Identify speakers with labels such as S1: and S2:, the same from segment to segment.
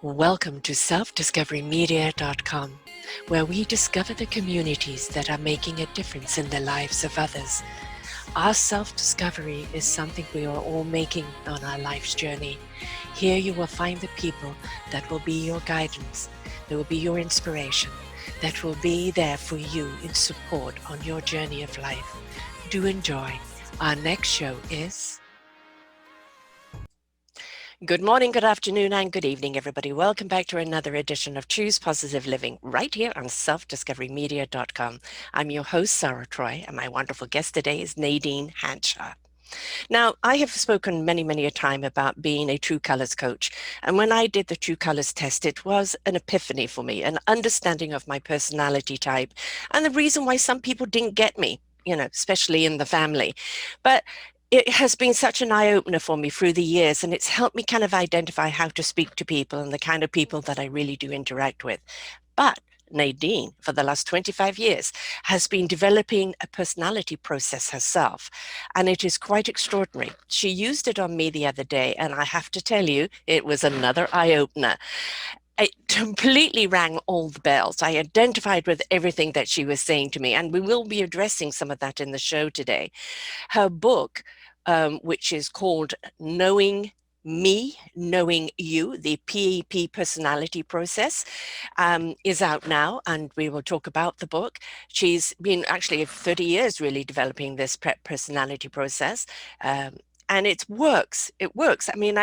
S1: Welcome to selfdiscoverymedia.com, where we discover the communities that are making a difference in the lives of others. Our self-discovery is something we are all making on our life's journey. Here you will find the people that will be your guidance, that will be your inspiration, that will be there for you in support on your journey of life. Do enjoy. Our next show is... Good morning, good afternoon, and good evening, everybody. Welcome back to another edition of Choose Positive Living right here on selfdiscoverymedia.com. I'm your host, Sarah Troy, and my wonderful guest today is Nadine Hanshaw. Now, I have spoken many a time about being a True Colors coach. And when I did the True Colors test, it was an epiphany for me, an understanding of my personality type and the reason why some people didn't get me, especially in the family. But it has been such an eye-opener for me through the years, and it's helped me kind of identify how to speak to people and the kind of people that I really do interact with. But Nadine, for the last 25 years, has been developing a personality process herself, and it is quite extraordinary. She used it on me the other day, and I have to tell you, it was another eye-opener. It completely rang all the bells. I identified with everything that she was saying to me, and we will be addressing some of that in the show today. Her book, which is called Knowing Me, Knowing You, the PEP Personality Process, is out now, and we will talk about the book. She's been actually 30 years really developing this PEP personality process, and it works. It works. I mean,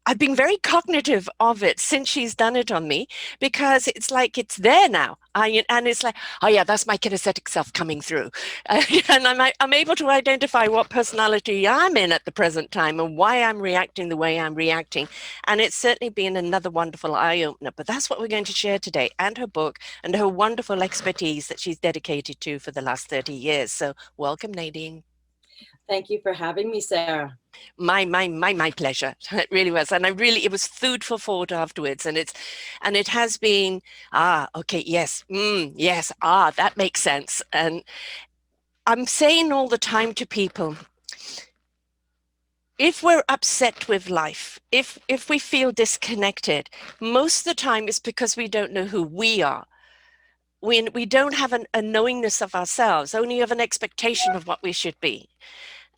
S1: I've been very cognitive of it since she's done it on me, because it's like it's there now. And it's like, oh yeah, that's my kinesthetic self coming through. And I'm able to identify what personality I'm in at the present time and why I'm reacting the way I'm reacting. And it's certainly been another wonderful eye-opener. But that's what we're going to share today, and her book and her wonderful expertise that she's dedicated to for the last 30 years. So welcome, Nadine.
S2: Thank you for having me, Sarah.
S1: My pleasure. It really was. And it was food for thought afterwards. And it has been, okay, yes, yes, that makes sense. And I'm saying all the time to people, if we're upset with life, if we feel disconnected, most of the time it's because we don't know who we are. We don't have a knowingness of ourselves, only of an expectation of what we should be.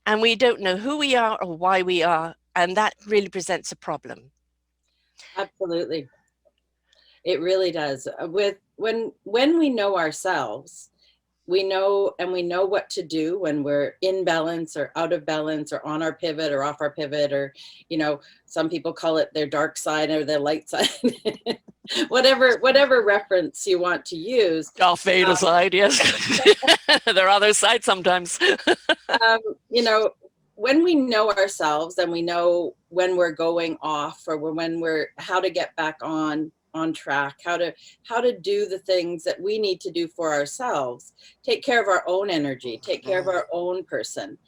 S1: And we don't know who we are or why we are, and that really presents a problem.
S2: Absolutely. It really does. When we know ourselves, we know what to do when we're in balance or out of balance or on our pivot or off our pivot, or some people call it their dark side or their light side. whatever reference you want to use.
S1: Darth Vader side, yes. There are other sides sometimes.
S2: When we know ourselves and we know when we're going off, or how to get back on track, how to do the things that we need to do for ourselves, take care of our own energy, take care of our own person.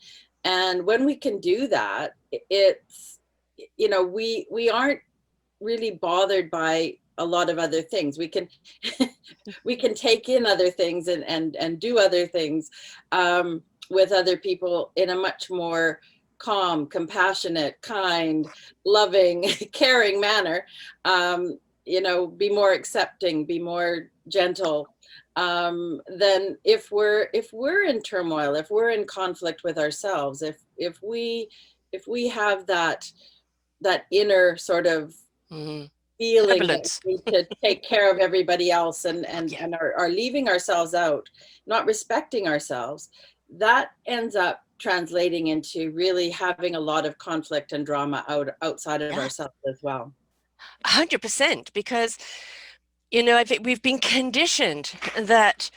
S2: And when we can do that, it's, we aren't really bothered by a lot of other things. We can we can take in other things and do other things with other people in a much more calm, compassionate, kind, loving, caring manner. Be more accepting, be more gentle. Then if we're in turmoil, if we're in conflict with ourselves, if we have that inner sort of feeling that we need to take care of everybody else and are leaving ourselves out, not respecting ourselves, that ends up translating into really having a lot of conflict and drama outside of ourselves as well.
S1: 100%, because I think we've been conditioned that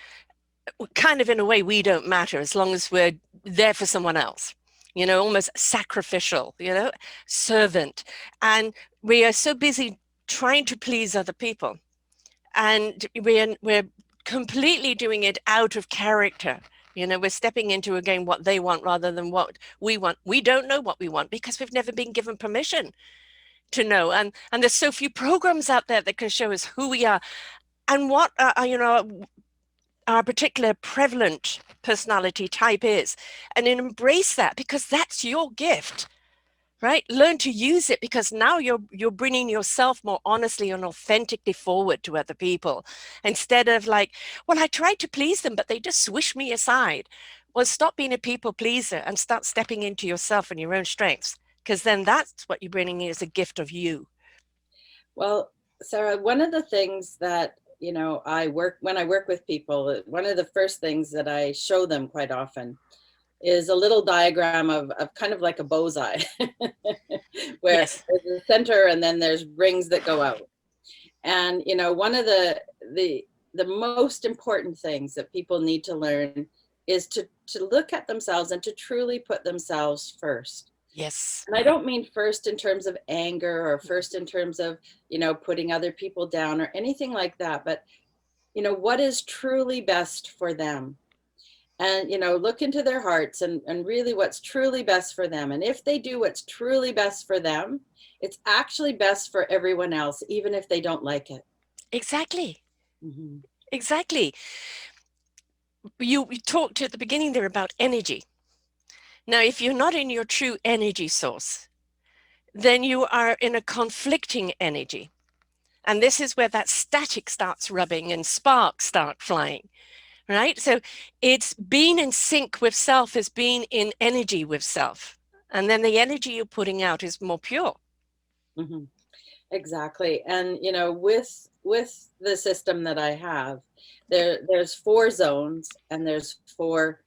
S1: kind of in a way we don't matter as long as we're there for someone else, almost sacrificial, servant. And we are so busy trying to please other people, and we're completely doing it out of character. We're stepping into again what they want rather than what we want. We don't know what we want because we've never been given permission to know. And there's so few programs out there that can show us who we are and what our particular prevalent personality type is, and embrace that, because that's your gift. right? Learn to use it, because now you're bringing yourself more honestly and authentically forward to other people, instead of like, well, I tried to please them, but they just swish me aside. Well, stop being a people pleaser and start stepping into yourself and your own strengths, because then that's what you're bringing in as a gift of you.
S2: Well, Sarah, one of the things that, when I work with people, one of the first things that I show them quite often is a little diagram of kind of like a bullseye, where
S1: Yes,
S2: there's a center and then there's rings that go out. And one of the the most important things that people need to learn is to look at themselves and to truly put themselves first.
S1: yes,
S2: And I don't mean first in terms of anger or first in terms of, putting other people down or anything like that, but what is truly best for them. And look into their hearts and really what's truly best for them. And if they do what's truly best for them, it's actually best for everyone else, even if they don't like it.
S1: exactly,
S2: Mhm.
S1: exactly. You talked at the beginning there about energy. Now, if you're not in your true energy source, then you are in a conflicting energy. And this is where that static starts rubbing and sparks start flying, right? So it's being in sync with self, is being in energy with self. And then the energy you're putting out is more pure.
S2: Mhm. Exactly. And with the system that I have, there's four zones and there's four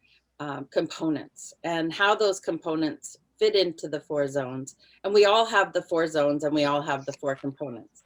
S2: components, and how those components fit into the four zones. And we all have the four zones and we all have the four components.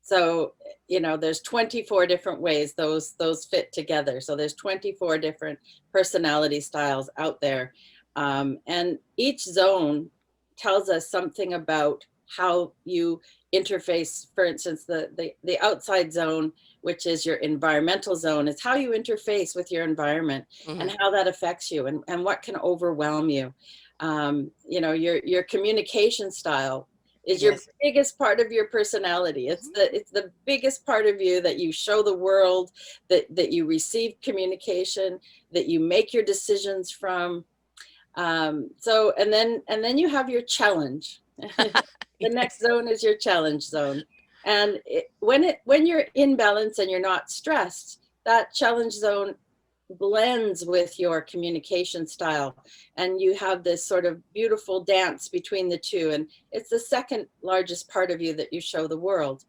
S2: So, there's 24 different ways those fit together. So there's 24 different personality styles out there. And each zone tells us something about how you interface. For instance, the outside zone, which is your environmental zone, is how you interface with your environment
S1: Mhm.
S2: and how that affects you, and what can overwhelm you. Your communication style is your
S1: Yes.
S2: biggest part of your personality.
S1: Mhm.
S2: It's the biggest part of you that you show the world, that you receive communication, that you make your decisions from. So and then you have your challenge. The next
S1: Yes.
S2: zone is your challenge zone. And when you're in balance and you're not stressed, that challenge zone blends with your communication style, and you have this sort of beautiful dance between the two, and it's the second largest part of you that you show the world.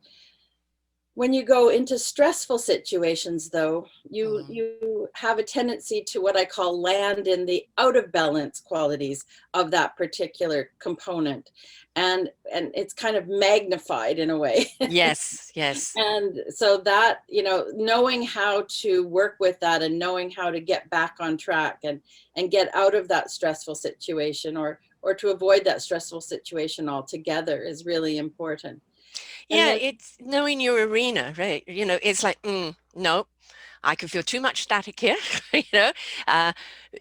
S2: When you go into stressful situations, though,
S1: Mhm.
S2: you have a tendency to what I call land in the out of balance qualities of that particular component, and it's kind of magnified in a way.
S1: Yes. Yes.
S2: And so that, knowing how to work with that and knowing how to get back on track and get out of that stressful situation, or to avoid that stressful situation altogether, is really important. And
S1: Yeah,
S2: then
S1: it's knowing your arena, right? It's like, no, I can feel too much static here. you know, uh,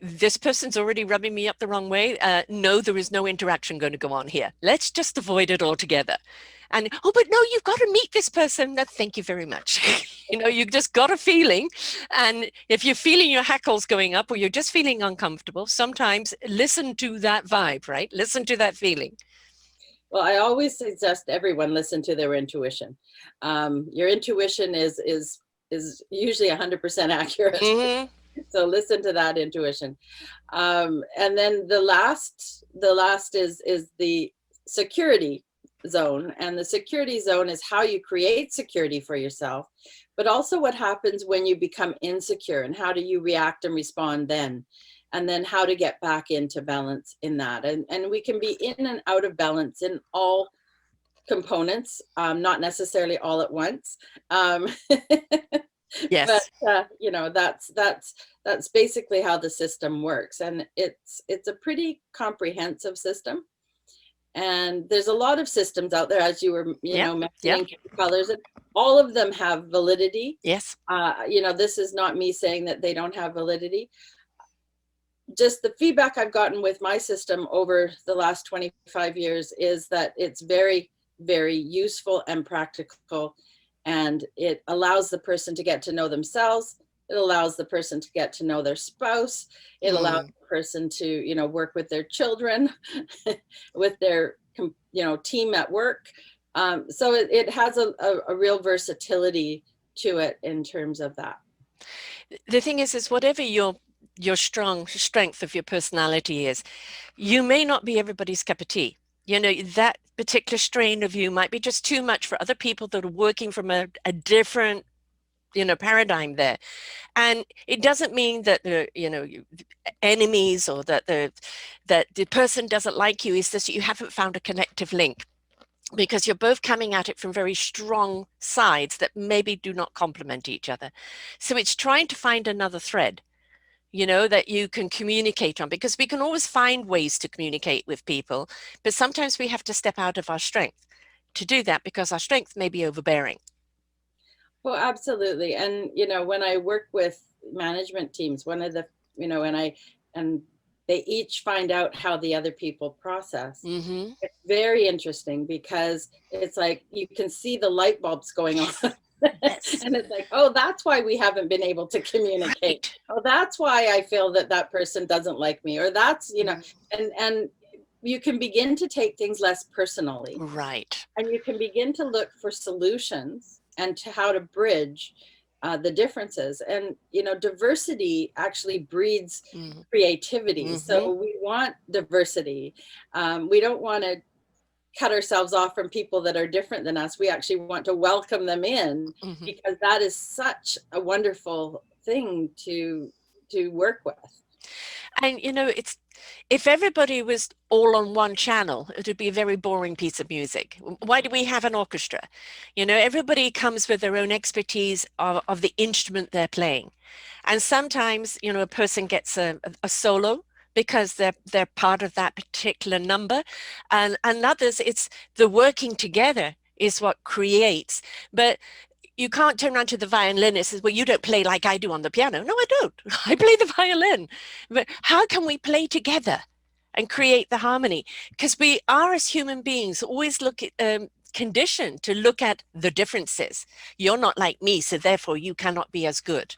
S1: this person's already rubbing me up the wrong way. No, there is no interaction going to go on here. Let's just avoid it altogether. And oh, but no, you've got to meet this person. No, thank you very much. You just got a feeling, and if you're feeling your hackles going up or you're just feeling uncomfortable, sometimes listen to that vibe, right? Listen to that feeling.
S2: Well, I always suggest everyone listen to their intuition. Your intuition is usually 100% accurate.
S1: Hmm.
S2: So listen to that intuition. And then the last is the security zone, and the security zone is how you create security for yourself, but also what happens when you become insecure, and how do you react and respond then, and then how to get back into balance in that. And we can be in and out of balance in all components, not necessarily all at once. um, but
S1: Yes.
S2: that's basically how the system works, and it's a pretty comprehensive system. And there's a lot of systems out there, as you were
S1: Yeah. Yeah.
S2: mentioning, colors, and all of them have validity.
S1: Yes.
S2: This is not me saying that they don't have validity. Just the feedback I've gotten with my system over the last 25 years is that it's very, very useful and practical. And it allows the person to get to know themselves. It allows the person to get to know their spouse. It allows
S1: Mm.
S2: the person to, work with their children, with their team at work. So it has a real versatility to it in terms of that.
S1: The thing is whatever your strength of your personality is, you may not be everybody's cup of tea. That particular strain of you might be just too much for other people that are working from a different paradigm there. And it doesn't mean that the enemies, or that the person doesn't like you. It's just that you haven't found a connective link, because you're both coming at it from very strong sides that maybe do not complement each other. So it's trying to find another thread, that you can communicate on, because we can always find ways to communicate with people, but sometimes we have to step out of our strength to do that, because our strength may be overbearing.
S2: Well, absolutely. And, when I work with management teams, one of the, and they each find out how the other people process.
S1: Mm-hmm.
S2: It's very interesting, because it's like you can see the light bulbs going on.
S1: Yes.
S2: And it's like, oh, that's why we haven't been able to communicate.
S1: Right.
S2: Oh, that's why I feel that person doesn't like me, or that's, and you can begin to take things less personally.
S1: Right.
S2: And you can begin to look for solutions and to how to bridge the differences. And diversity actually breeds creativity.
S1: Mm-hmm.
S2: So we want diversity. We don't want to cut ourselves off from people that are different than us. We actually want to welcome them in,
S1: Mm-hmm.
S2: because that is such a wonderful thing to work with.
S1: And it's, if everybody was all on one channel, it would be a very boring piece of music. Why do we have an orchestra? Everybody comes with their own expertise of the instrument they're playing. And sometimes, a person gets a solo because they're part of that particular number. And others, it's the working together is what creates. But you can't turn around to the violinist and say, well, you don't play like I do on the piano. No, I don't. I play the violin. But how can we play together and create the harmony? Because we are, as human beings, always conditioned to look at the differences. You're not like me, so therefore you cannot be as good.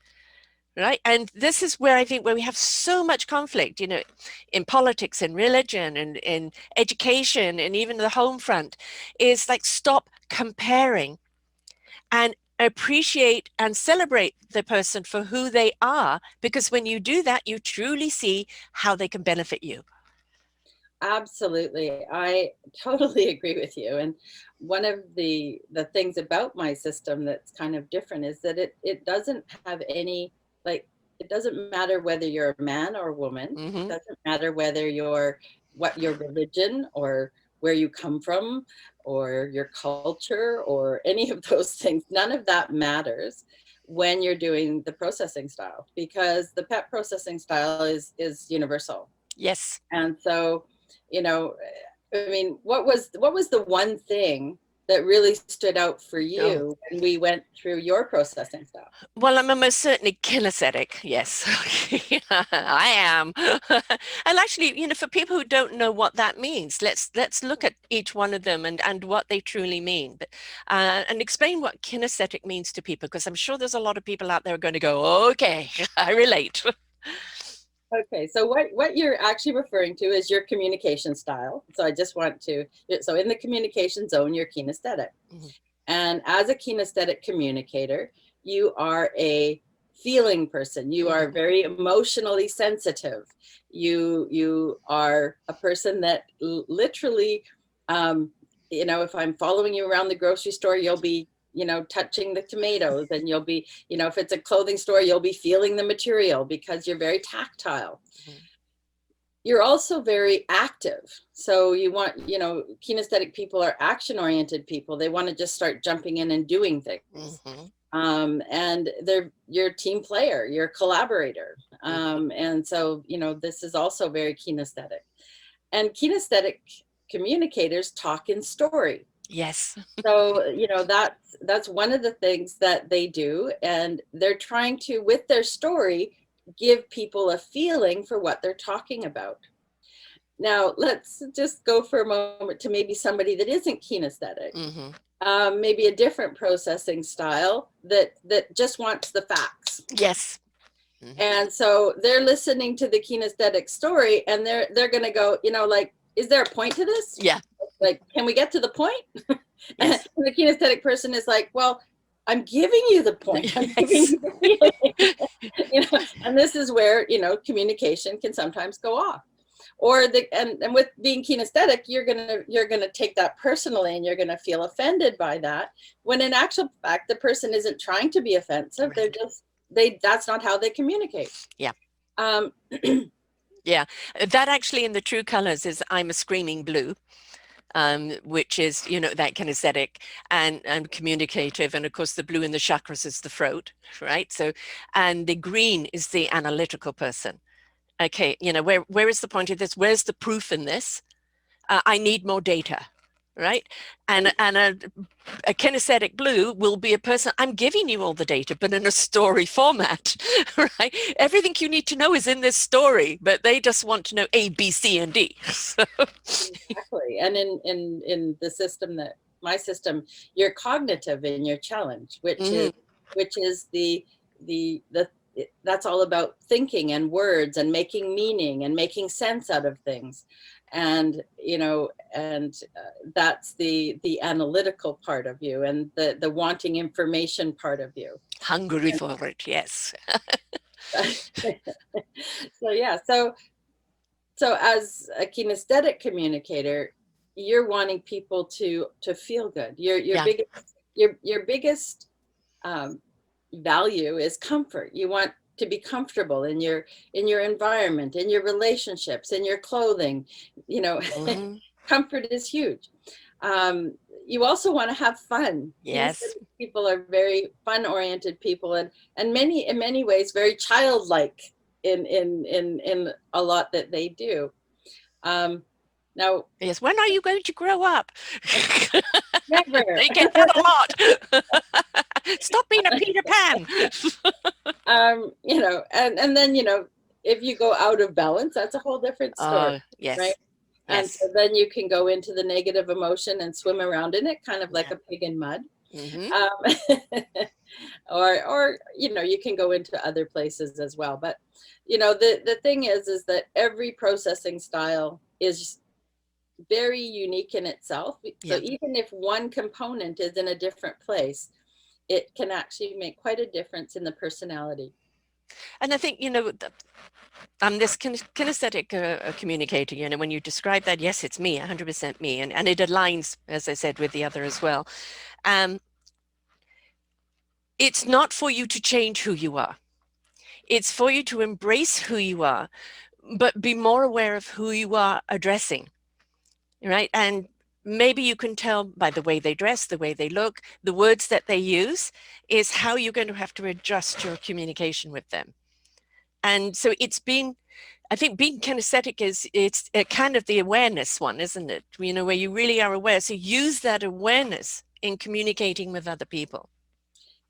S1: Right. And this is where I think where we have so much conflict, in politics and religion and in education and even the home front, is like, stop comparing and appreciate and celebrate the person for who they are, because when you do that, you truly see how they can benefit you.
S2: Absolutely. I totally agree with you. And one of the things about my system that's kind of different is that it doesn't have any, like, it doesn't matter whether you're a man or a woman. It
S1: Mm-hmm.
S2: doesn't matter whether you're what your religion or where you come from or your culture or any of those things. None of that matters when you're doing the processing style, because the PEP processing style is universal.
S1: Yes.
S2: And so, you know, I mean, what was the one thing that really stood out for
S1: Oh,
S2: you when we went through your processing style?
S1: well, I'm most certainly kinesthetic. Yes, I am. And actually, for people who don't know what that means, let's look at each one of them and what they truly mean, but, and explain what kinesthetic means to people, because I'm sure there's a lot of people out there going to go, okay, I relate.
S2: Okay, so what you're actually referring to is your communication style. So I just want to, so in the communication zone, you're kinesthetic.
S1: Mhm.
S2: And as a kinesthetic communicator, you are a feeling person. You are
S1: Mhm.
S2: very emotionally sensitive. You are a person that literally, if I'm following you around the grocery store, you'll be, touching the tomatoes, and you'll be, if it's a clothing store, you'll be feeling the material because you're very tactile.
S1: Mhm.
S2: You're also very active. So you want, kinesthetic people are action oriented people. They want to just start jumping in and doing things.
S1: Mhm.
S2: And they're your team player, your collaborator.
S1: Mhm.
S2: And so, this is also very kinesthetic. And kinesthetic communicators talk in story.
S1: Yes.
S2: So, that's one of the things that they do. And they're trying to, with their story, give people a feeling for what they're talking about. Now, let's just go for a moment to maybe somebody that isn't kinesthetic,
S1: Mhm.
S2: maybe a different processing style that just wants the facts.
S1: Yes. Mhm.
S2: And so they're listening to the kinesthetic story, and they're going to go, like, is there a point to this?
S1: Yeah.
S2: like, can we get to the point? And
S1: Yes.
S2: the kinesthetic person is like, well, I'm giving you the point. I'm giving
S1: Yes.
S2: you the feeling. And this is where, communication can sometimes go off. Or and with being kinesthetic, you're gonna take that personally, and you're gonna feel offended by that. When in actual fact, the person isn't trying to be offensive. They're
S1: Right.
S2: just that's not how they communicate.
S1: Yeah.
S2: Um,
S1: Yeah. That actually in the true colors is I'm a screaming blue. Which is, that kinesthetic and communicative. And of course, the blue in the chakras is the throat, right? So, and the green is the analytical person. Okay, where is the point of this? Where's the proof in this? I need more data, right? And a kinesthetic blue will be a person, I'm giving you all the data, but in a story format, right? Everything you need to know is in this story, but they just want to know A, B, C, and D. So,
S2: exactly. And in the system my system, you're cognitive in your challenge, which is the that's all about thinking and words and making meaning and making sense out of things. And that's the analytical part of you, and the wanting information part of you.
S1: hungry for it, yes.
S2: So yeah, so as a kinesthetic communicator, you're wanting people to feel good.
S1: Yeah.
S2: Your biggest um, value is comfort. You want to be comfortable in your environment, in your relationships, in your clothing. You know,
S1: Hmm.
S2: comfort is huge. You also want to have fun.
S1: Yes.
S2: Kinesthetic people are very fun-oriented people, and in many ways very childlike in a lot that they do. Um, Now,
S1: Yes. When are you going to grow up?
S2: never.
S1: They get that a lot. Stop being a Peter Pan.
S2: And then if you go out of balance, that's a whole different story,
S1: Oh,
S2: right?
S1: yes.
S2: And so
S1: Yes.
S2: then you can go into the negative emotion and swim around in it, kind of like
S1: Yeah.
S2: a pig in mud.
S1: Hmm.
S2: Um, or you can go into other places as well. But the thing is that every processing style is very unique in itself. So
S1: Yeah.
S2: even if one component is in a different place, it can actually make quite a difference in the personality.
S1: And I think, I'm this kinesthetic communicator, when you describe that, yes, it's me, 100% me. And it aligns, as I said, with the other as well. Um, it's not for you to change who you are. It's for you to embrace who you are, but be more aware of who you are addressing, right? And maybe you can tell by the way they dress, the way they look, the words that they use, is how you're going to have to adjust your communication with them. And so I think being kinesthetic it's kind of the awareness one, isn't it? Where you really are aware. So use that awareness in communicating with other people.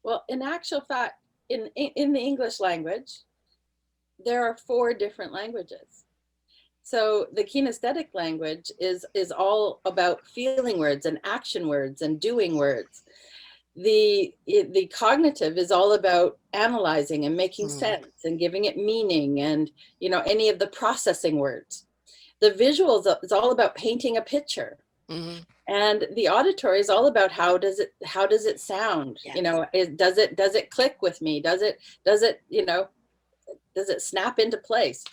S2: Well, in actual fact, in the English language, there are 4 different languages. So the kinesthetic language is all about feeling words and action words and doing words. The cognitive is all about analyzing and making
S1: Mm,
S2: sense and giving it meaning, and any of the processing words. The visuals is all about painting a picture.
S1: mm,
S2: And the auditory is all about how does it sound.
S1: yeah,
S2: Does it click with me? Does it snap into place?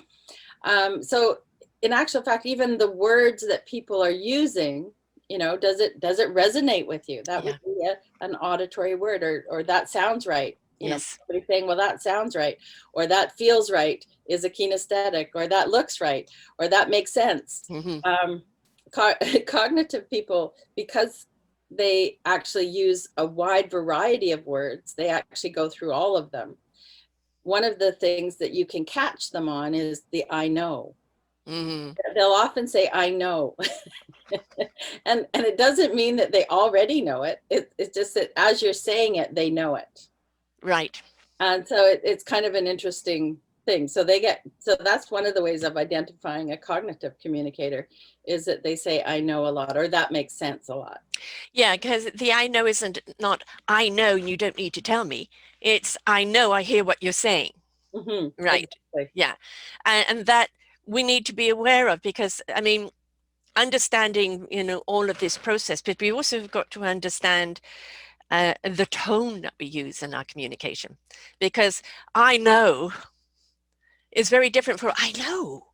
S2: So in actual fact, even the words that people are using, does it resonate with you? That
S1: yeah,
S2: would be an auditory word. Or that sounds right.
S1: yes.
S2: Somebody saying, well, that sounds right, or that feels right, is a kinesthetic, or that looks right, or that makes sense.
S1: Hmm.
S2: um, Cognitive people, because they actually use a wide variety of words, they actually go through all of them. One of the things that you can catch them on is the I know.
S1: Hmm.
S2: They'll often say I know. And it doesn't mean that they already know it. It's just that as you're saying it, they know it.
S1: Right.
S2: And so it's kind of an interesting thing. So that's one of the ways of identifying a cognitive communicator, is that they say I know a lot, or that makes sense a lot.
S1: Yeah, because the I know isn't not I know you don't need to tell me. It's I know I hear what you're saying. Right.
S2: Exactly.
S1: Yeah. And that we need to be aware of, because I mean, understanding, all of this process, but we also have got to understand the tone that we use in our communication, because I know is very different from I know,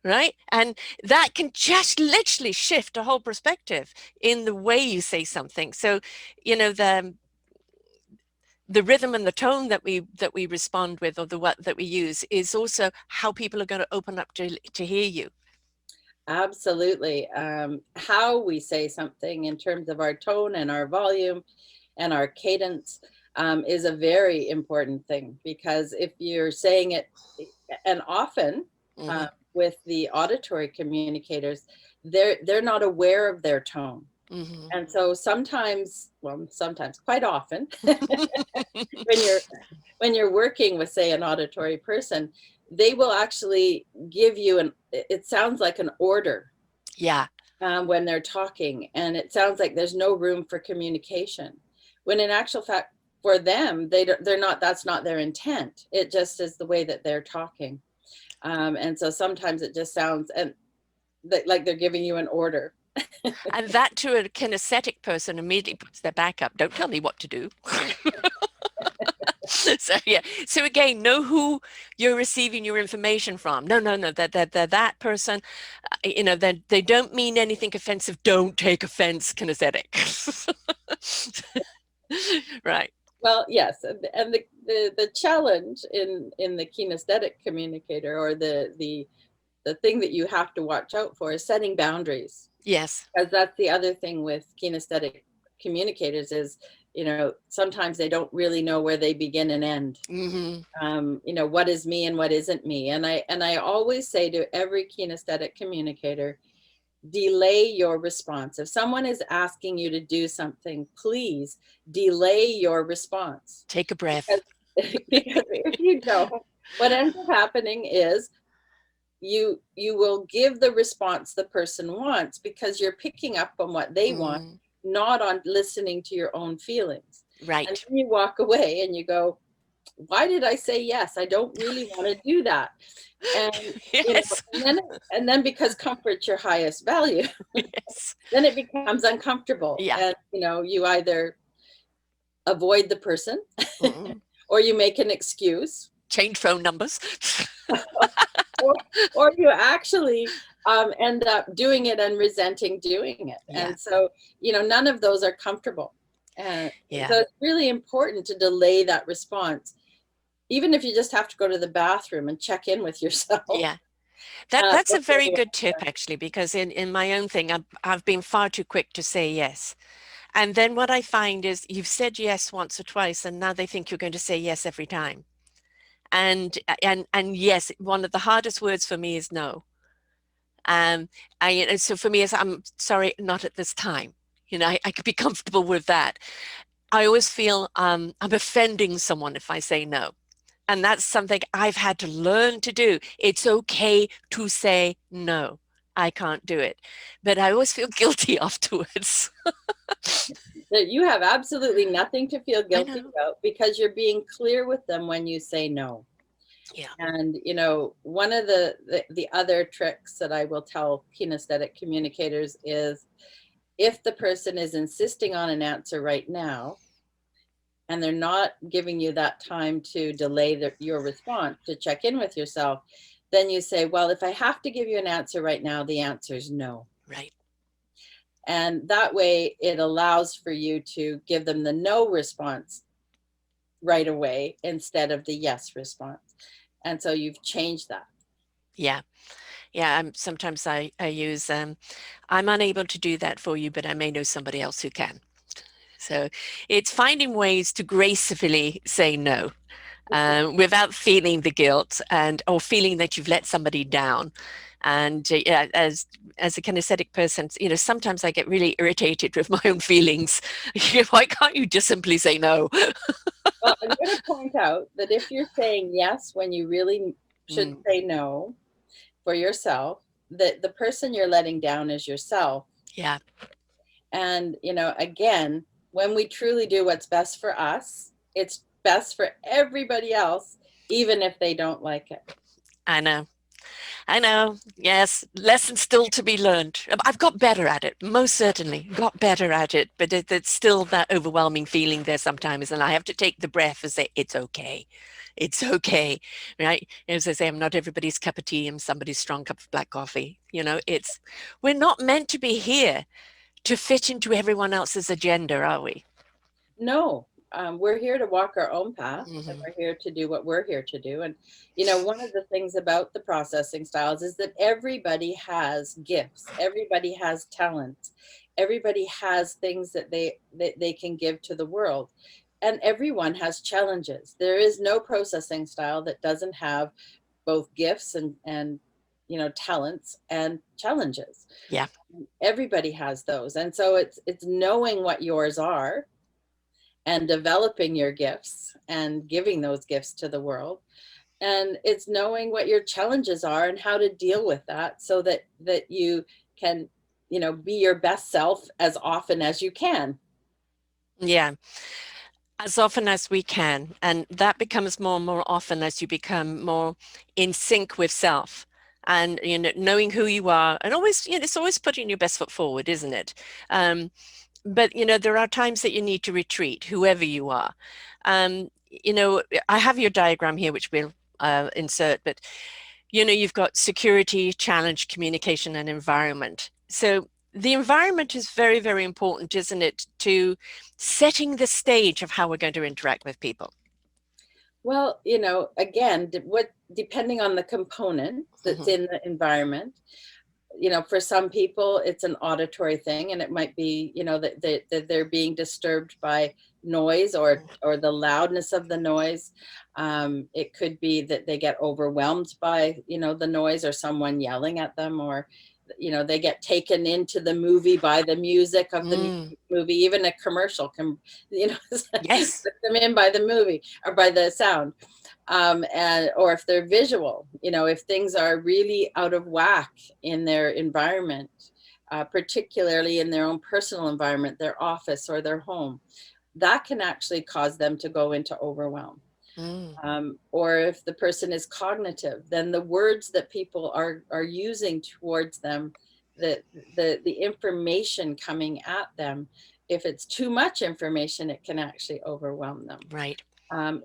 S1: right? And that can just literally shift a whole perspective in the way you say something. So, the rhythm and the tone that we respond with, or the what that we use, is also how people are going to open up to hear you.
S2: Absolutely. How we say something in terms of our tone and our volume and our cadence is a very important thing, because if you're saying it, and often
S1: Mm-hmm.
S2: with the auditory communicators, they're not aware of their tone.
S1: Mm-hmm.
S2: And so sometimes, well, sometimes, quite often, when you're when you're working with, say, an auditory person, they will actually give you it sounds like an order
S1: Yeah.
S2: when they're talking, and it sounds like there's no room for communication, when in actual fact, for them, they're not, that's not their intent. It just is the way that they're talking. And so sometimes it just sounds like they're giving you an order.
S1: And that, to a kinesthetic person, immediately puts their back up. Don't tell me what to do. So yeah. So again, know who you're receiving your information from. No, no, no. That person, they don't mean anything offensive. Don't take offense, kinesthetic. Right.
S2: Well, yes, and the challenge in the kinesthetic communicator, or the thing that you have to watch out for, is setting boundaries.
S1: Yes.
S2: Because that's the other thing with kinesthetic communicators is, sometimes they don't really know where they begin and end.
S1: Mm-hmm.
S2: What is me and what isn't me. And I always say to every kinesthetic communicator, delay your response. If someone is asking you to do something, please delay your response.
S1: Take a breath.
S2: Because, because if you don't, what ends up happening is you will give the response the person wants, because you're picking up on what they want,
S1: Mm,
S2: not on listening to your own feelings. And
S1: right.
S2: then you walk away and you go, why did I say yes? I don't really want to do that. And
S1: Yes.
S2: and then because comfort's your highest value,
S1: Yes.
S2: then it becomes uncomfortable.
S1: Yeah.
S2: And you either avoid the person
S1: Mm.
S2: or you make an excuse,
S1: Change phone numbers.
S2: or you actually end up doing it and resenting doing it.
S1: Yeah.
S2: And so, none of those are comfortable. And
S1: Yeah.
S2: so it's really important to delay that response, even if you just have to go to the bathroom and check in with yourself.
S1: Yeah. That's a
S2: Before
S1: very
S2: you
S1: good tip, actually, because in my own thing, I've been far too quick to say yes. And then what I find is you've said yes once or twice, and now they think you're going to say yes every time. And yes, one of the hardest words for me is no. Um, so for me, it's I'm sorry, not at this time. I could be comfortable with that. I always feel I'm offending someone if I say no. And that's something I've had to learn to do. It's okay to say no. I can't do it. But I always feel guilty afterwards.
S2: that you have absolutely nothing to feel
S1: I
S2: guilty
S1: know.
S2: about, because you're being clear with them when you say no.
S1: Yeah.
S2: And one of the other tricks that I will tell kinesthetic communicators is, if the person is insisting on an answer right now and they're not giving you that time to delay your response, to check in with yourself, then you say, well, if I have to give you an answer right now, the answer is no.
S1: Right.
S2: And that way it allows for you to give them the no response right away instead of the yes response. And so you've changed that.
S1: Yeah. Yeah. Sometimes I use, I'm unable to do that for you, but I may know somebody else who can. So it's finding ways to gracefully say no, without feeling the guilt or feeling that you've let somebody down. And yeah, as a kinesthetic person, sometimes I get really irritated with my own feelings. Why can't you just simply say no?
S2: Well, I'm going to point out that if you're saying yes when you really should
S1: Mm,
S2: say no for yourself, that the person you're letting down is yourself.
S1: yeah,
S2: And, again, when we truly do what's best for us, it's best for everybody else, even if they don't like it.
S1: I know. I know. Yes, lessons still to be learned. I've got better at it, most certainly got better at it, but it's still that overwhelming feeling there sometimes. And I have to take the breath and say, it's okay. It's okay. Right. As I say, I'm not everybody's cup of tea. I'm somebody's strong cup of black coffee. We're not meant to be here to fit into everyone else's agenda, are we?
S2: No, we're here to walk our own path, and
S1: Hmm.
S2: we're here to do what we're here to do. And, one of the things about the processing styles is that everybody has gifts, everybody has talents, everybody has things that they can give to the world. And everyone has challenges. There is no processing style that doesn't have both gifts and talents and challenges.
S1: Yeah.
S2: Everybody has those. And so it's knowing what yours are and developing your gifts and giving those gifts to the world, and it's knowing what your challenges are and how to deal with that so that you can be your best self as often as you can.
S1: Yeah. As often as we can. And that becomes more and more often as you become more in sync with self. And knowing who you are, and always, it's always putting your best foot forward, isn't it? But there are times that you need to retreat, whoever you are. I have your diagram here, which we'll insert, but you've got security, challenge, communication, and environment. So the environment is very, very important, isn't it, to setting the stage of how we're going to interact with people.
S2: Well, again, what depending on the component that's
S1: Mhm.
S2: in the environment, for some people it's an auditory thing, and it might be that they're being disturbed by noise or the loudness of the noise. It could be that they get overwhelmed by the noise or someone yelling at them, or they get taken into the movie by the music of the
S1: Mm,
S2: movie. Even a commercial can
S1: yes.
S2: put them in by the movie or by the sound. And or if they're visual, if things are really out of whack in their environment, particularly in their own personal environment, their office or their home, that can actually cause them to go into overwhelm.
S1: Mm,
S2: Or if the person is cognitive, then the words that people are using towards them, the the information coming at them, if it's too much information, it can actually overwhelm them.
S1: right.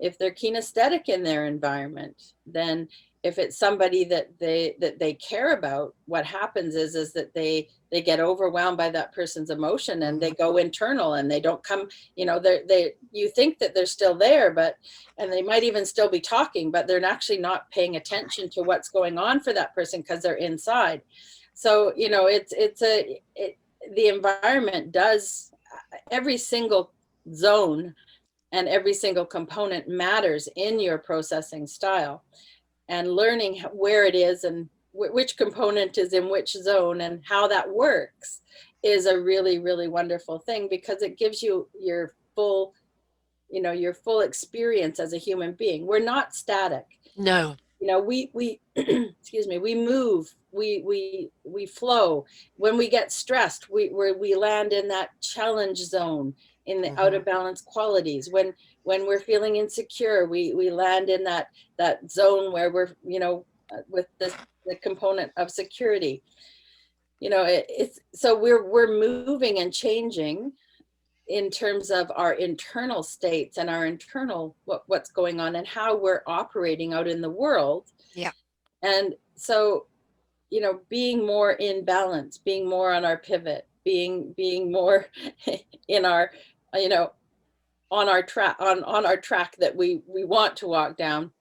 S2: If they're kinesthetic in their environment, then if it's somebody that they care about, what happens is that they get overwhelmed by that person's emotion, and they
S1: Mhm.
S2: go internal, and they don't come. They you think that they're still there, but and they might even still be talking, but they're actually not paying attention to what's going on for that person because they're inside. So the environment does, every single zone and every single component matters in your processing style, and learning where it is and which component is in which zone and how that works is a really, really wonderful thing, because it gives you your full experience as a human being. We're not static.
S1: No.
S2: We excuse me, we move, we flow. When we get stressed, we land in that challenge zone, in the out
S1: Mhm.
S2: of balance qualities. When we're feeling insecure, we land in that zone where we're with the component of security. It's so we're moving and changing in terms of our internal states and our internal what's going on and how we're operating out in the world.
S1: Yeah.
S2: And so, being more in balance, being more on our pivot, being more in our, you know, on our track that we want to walk down.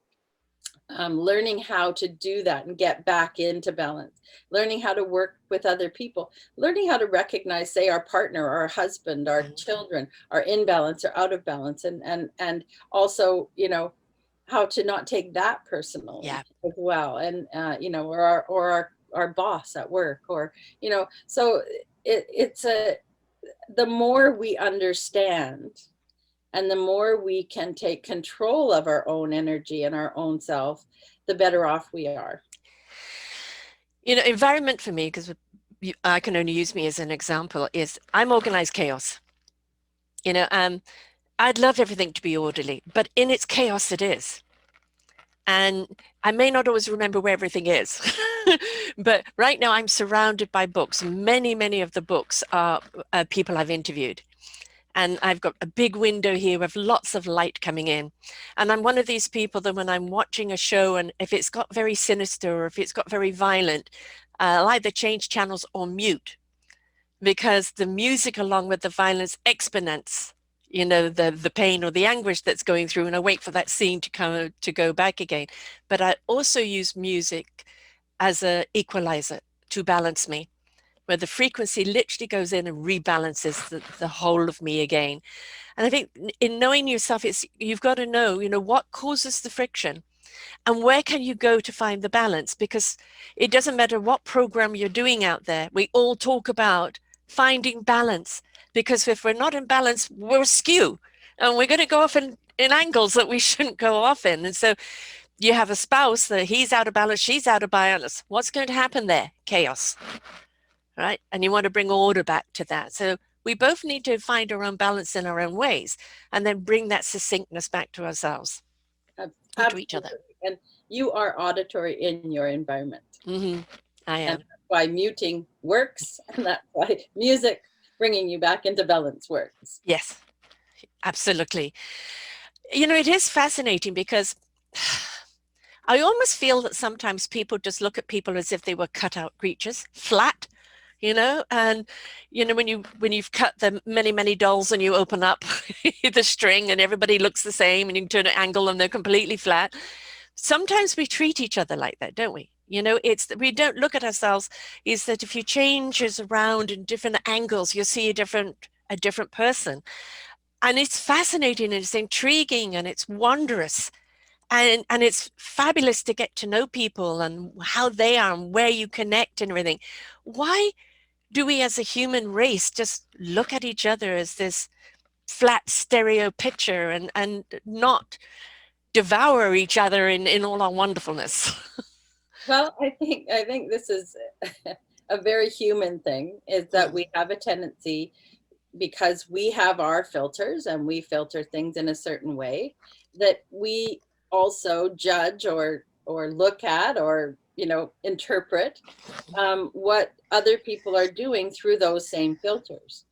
S2: Learning how to do that and get back into balance, learning how to work with other people, learning how to recognize, say, our partner, our husband, our
S1: Mhm.
S2: children are in balance or out of balance, and also, how to not take that personally
S1: Yeah.
S2: as well, and or our boss at work, or so it's the more we understand and the more we can take control of our own energy and our own self, the better off we are.
S1: Environment for me, because I can only use me as an example, is I'm organized chaos. I'd love everything to be orderly, but in its chaos it is. And I may not always remember where everything is, but right now I'm surrounded by books. Many of the books are people I've interviewed. And I've got a big window here with lots of light coming in. And I'm one of these people that when I'm watching a show and if it's got very sinister or if it's got very violent, I'll either change channels or mute because the music along with the violence exponents, you know, the pain or the anguish that's going through, and I wait for that scene to come to go back again. But I also use music as a equalizer to balance me, where the frequency literally goes in and rebalances the whole of me again. And I think in knowing yourself, it's you've got to know, you know, what causes the friction and where can you go to find the balance? Because it doesn't matter what program you're doing out there. We all talk about finding balance because if we're not in balance, we're askew and we're going to go off in angles that we shouldn't go off in. And so you have a spouse that he's out of balance, she's out of balance. What's going to happen there? Chaos, right? And you want to bring order back to that. So we both need to find our own balance in our own ways and then bring that succinctness back to ourselves or to each other.
S2: Absolutely. And you are auditory in your environment.
S1: Mm-hmm. I
S2: And
S1: am.
S2: that's why muting works. And that's why music bringing you back into balance works.
S1: Yes, absolutely. You know, it is fascinating because I almost feel that sometimes people just look at people as if they were cut out creatures, flat, you know, and you know when you've cut the many dolls and you open up the string and everybody looks the same and you can turn an angle and they're completely flat. Sometimes we treat each other like that, don't we? You know, it's that we don't look at ourselves is that if you change us around in different angles, you'll see a different person. And it's fascinating and it's intriguing and it's wondrous. And it's fabulous to get to know people and how they are and where you connect and everything. Why do we as a human race just look at each other as this flat stereo picture and not devour each other in all our wonderfulness?
S2: Well, I think this is a very human thing, is that we have a tendency, because we have our filters and we filter things in a certain way, that we also judge or look at or interpret what other people are doing through those same filters,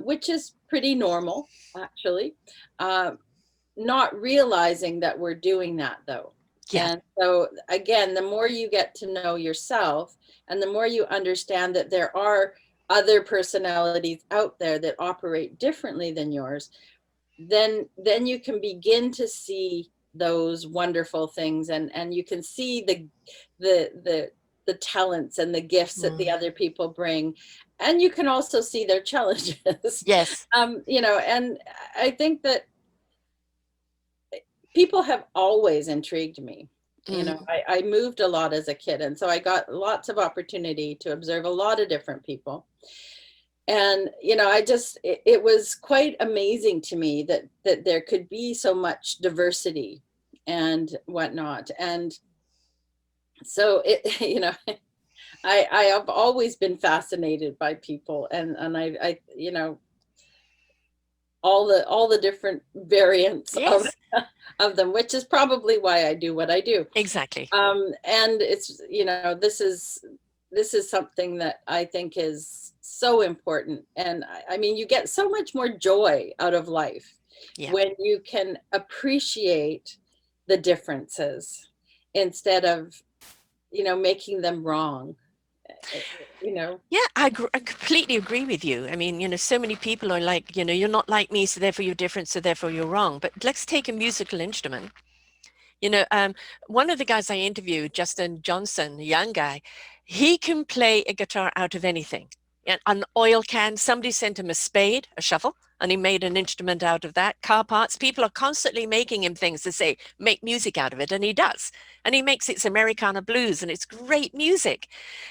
S2: which is pretty normal, actually. Uh, Not realizing that we're doing that, though.
S1: Yeah.
S2: And so, again, the more you get to know yourself and the more you understand that there are other personalities out there that operate differently than yours, then you can begin to see those wonderful things, and you can see the talents and the gifts that the other people bring, and you can also see their challenges.
S1: Yes.
S2: And I think that people have always intrigued me. I moved a lot as a kid, and so I got lots of opportunity to observe a lot of different people. And it was quite amazing to me that there could be so much diversity and whatnot. And so it I have always been fascinated by people, and I all the different variants
S1: Yes.
S2: of them, which is probably why I do what I do.
S1: Exactly.
S2: And it's this is something that I think is so important. And I mean, you get so much more joy out of life
S1: Yeah.
S2: when you can appreciate the differences instead of making them wrong. you know
S1: Yeah, I completely agree with you. I mean, you know, so many people are like, you know, you're not like me, so therefore you're different, so therefore you're wrong. But let's take a musical instrument. You know, one of the guys I interviewed, Justin Johnson, a young guy, he can play a guitar out of anything. An oil can, somebody sent him a spade, a shovel, and he made an instrument out of that. Car parts, people are constantly making him things to say, make music out of it, and he does. And he makes it's Americana blues, and it's great music.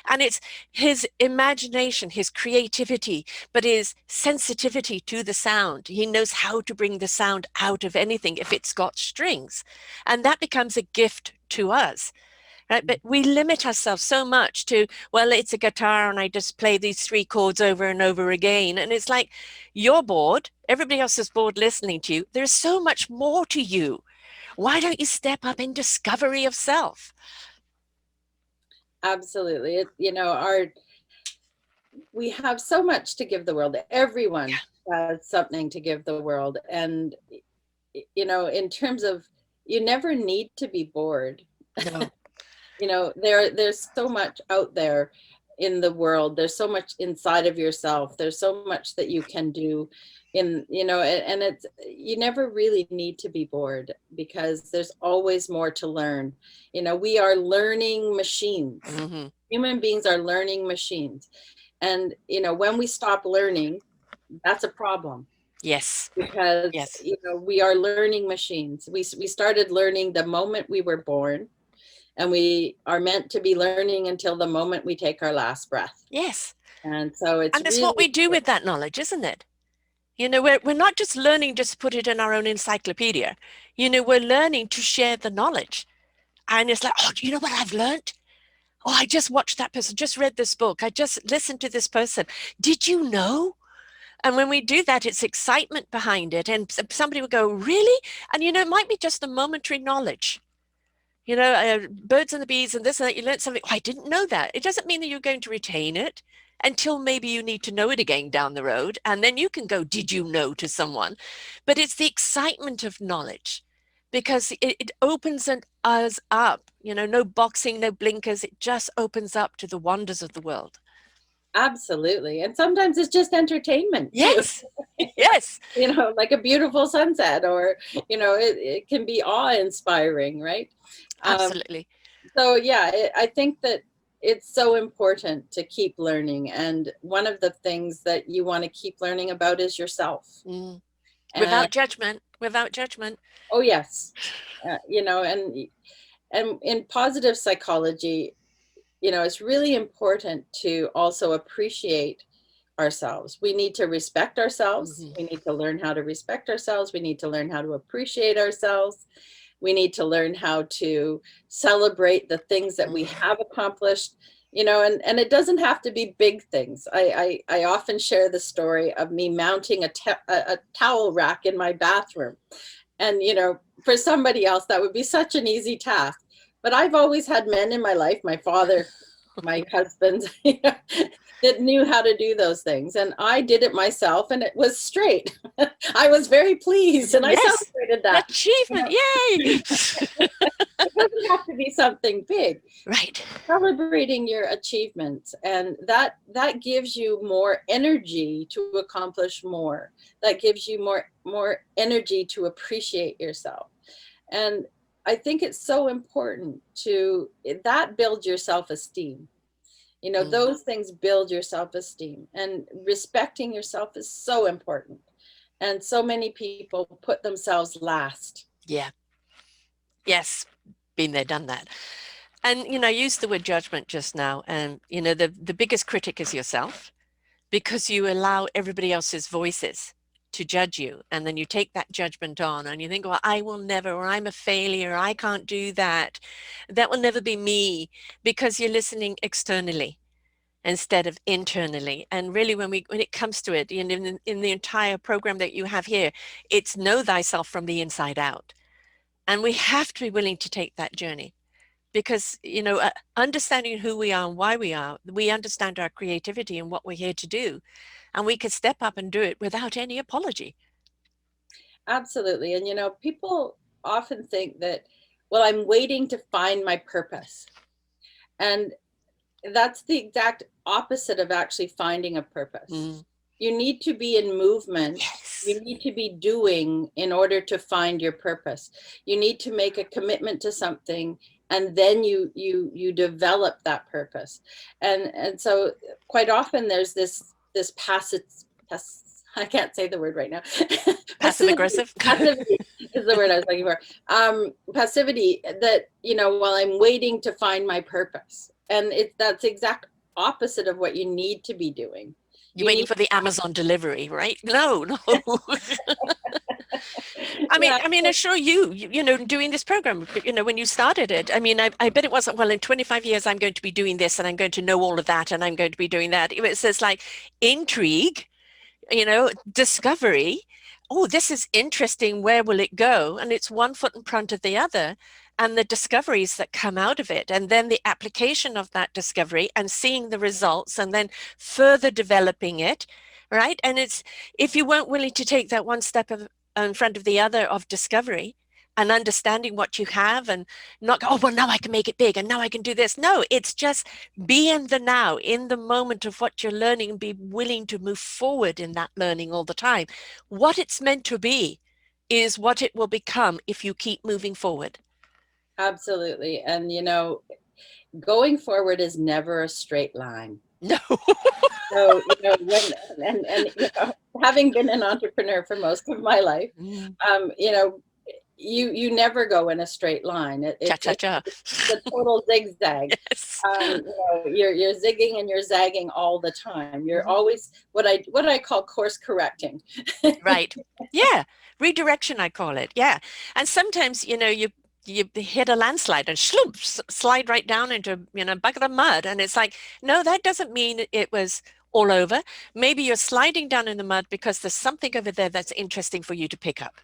S1: And it's his imagination, his creativity, but his sensitivity to the sound. He knows how to bring the sound out of anything if it's got strings. And that becomes a gift to us, right? But we limit ourselves so much to, well, it's a guitar and I just play these three chords over and over again. And it's like, you're bored, everybody else is bored listening to you. There's so much more to you. Why don't you step up in discovery of self?
S2: Absolutely. We have so much to give the world. Everyone has something to give the world. And, in terms of, you never need to be bored.
S1: No.
S2: There's so much out there in the world. There's so much inside of yourself. There's so much that you can do and it's, you never really need to be bored, because there's always more to learn. We are learning machines.
S1: Mm-hmm.
S2: Human beings are learning machines. And, when we stop learning, that's a problem,
S1: Yes.
S2: because,
S1: Yes.
S2: we are learning machines. We started learning the moment we were born, and we are meant to be learning until the moment we take our last breath.
S1: Yes.
S2: And so it's
S1: And it's what
S2: really,
S1: we do with that knowledge, isn't it? We're not just learning just to put it in our own encyclopedia. We're learning to share the knowledge. And it's like, oh, do you know what I've learned? Oh, I just watched that person, just read this book. I just listened to this person. Did you know? And when we do that, it's excitement behind it. And somebody will go, really? And, it might be just a momentary knowledge. Birds and the bees and this and that, you learned something. Oh, I didn't know that. It doesn't mean that you're going to retain it until maybe you need to know it again down the road. And then you can go, did you know, to someone? But it's the excitement of knowledge, because it opens us up, no boxing, no blinkers. It just opens up to the wonders of the world.
S2: absolutely. And sometimes it's just entertainment too.
S1: Yes. Yes.
S2: Like a beautiful sunset, or, it can be awe-inspiring, right? Um,
S1: Absolutely.
S2: so yeah, I think that it's so important to keep learning. And one of the things that you want to keep learning about is yourself.
S1: Mm.
S2: And
S1: Without judgment.
S2: oh yes, and in positive psychology, it's really important to also appreciate ourselves. We need to respect ourselves.
S1: Mm-hmm.
S2: We need to learn how to respect ourselves. We need to learn how to appreciate ourselves. We need to learn how to celebrate the things that we
S1: Mm-hmm.
S2: have accomplished, and it doesn't have to be big things. I often share the story of me mounting a towel rack in my bathroom. And, for somebody else, that would be such an easy task. But I've always had men in my life, my father, my husband, that knew how to do those things. And I did it myself, and it was straight. I was very pleased, and I
S1: Yes.
S2: celebrated that.
S1: Achievement. Yay.
S2: It doesn't have to be something big.
S1: Right.
S2: Celebrating your achievements, and that gives you more energy to accomplish more. That gives you more energy to appreciate yourself. And I think it's so important to that build your self-esteem.
S1: Mm.
S2: Those things build your self-esteem, and respecting yourself is so important. And so many people put themselves last.
S1: Yeah. Yes. Been there, done that. And, I used the word judgment just now. And, the biggest critic is yourself, because you allow everybody else's voices to judge you. And then you take that judgment on and you think, well, I will never, or I'm a failure. I can't do that. That will never be me, because you're listening externally instead of internally. And really, when it comes to it, in the entire program that you have here, it's know thyself from the inside out. And we have to be willing to take that journey, because understanding who we are and why we understand our creativity and what we're here to do, and we could step up and do it without any apology.
S2: Absolutely. And people often think that, well, I'm waiting to find my purpose. And that's the exact opposite of actually finding a purpose.
S1: Mm.
S2: You need to be in movement.
S1: Yes.
S2: You need to be doing in order to find your purpose. You need to make a commitment to something, and then you develop that purpose. And so quite often there's this passive, I can't say the word right now.
S1: Passive
S2: Passivity.
S1: aggressive.
S2: Passivity is the word I was looking for. Passivity, that, while I'm waiting to find my purpose. And that's exact opposite of what you need to be doing.
S1: You're
S2: You
S1: waiting
S2: need,
S1: for the Amazon delivery, right? No, no.
S2: yeah,
S1: I assure doing this program, when you started it, I bet it wasn't, well, in 25 years, I'm going to be doing this and I'm going to know all of that and I'm going to be doing that. It was just like intrigue, discovery, oh, this is interesting. Where will it go? And it's one foot in front of the other, and the discoveries that come out of it, and then the application of that discovery and seeing the results, and then further developing it, right? And it's if you weren't willing to take that one step in front of the other of discovery and understanding what you have and not go, oh, well, now I can make it big and now I can do this. No, it's just be in the now, in the moment of what you're learning, and be willing to move forward in that learning all the time. What it's meant to be is what it will become if you keep moving forward.
S2: Absolutely. And, going forward is never a straight line.
S1: No.
S2: So, having been an entrepreneur for most of my life,
S1: Mm,
S2: you never go in a straight line.
S1: cha cha cha.
S2: It's a total zigzag.
S1: Yes.
S2: You're zigging and you're zagging all the time. You're
S1: Mhm.
S2: always what I call course correcting.
S1: Right. Yeah. Redirection, I call it. Yeah. And sometimes, you hit a landslide and slump, slide right down into, a bucket of mud. And it's like, no, that doesn't mean it was all over. Maybe you're sliding down in the mud because there's something over there that's interesting for you to pick up,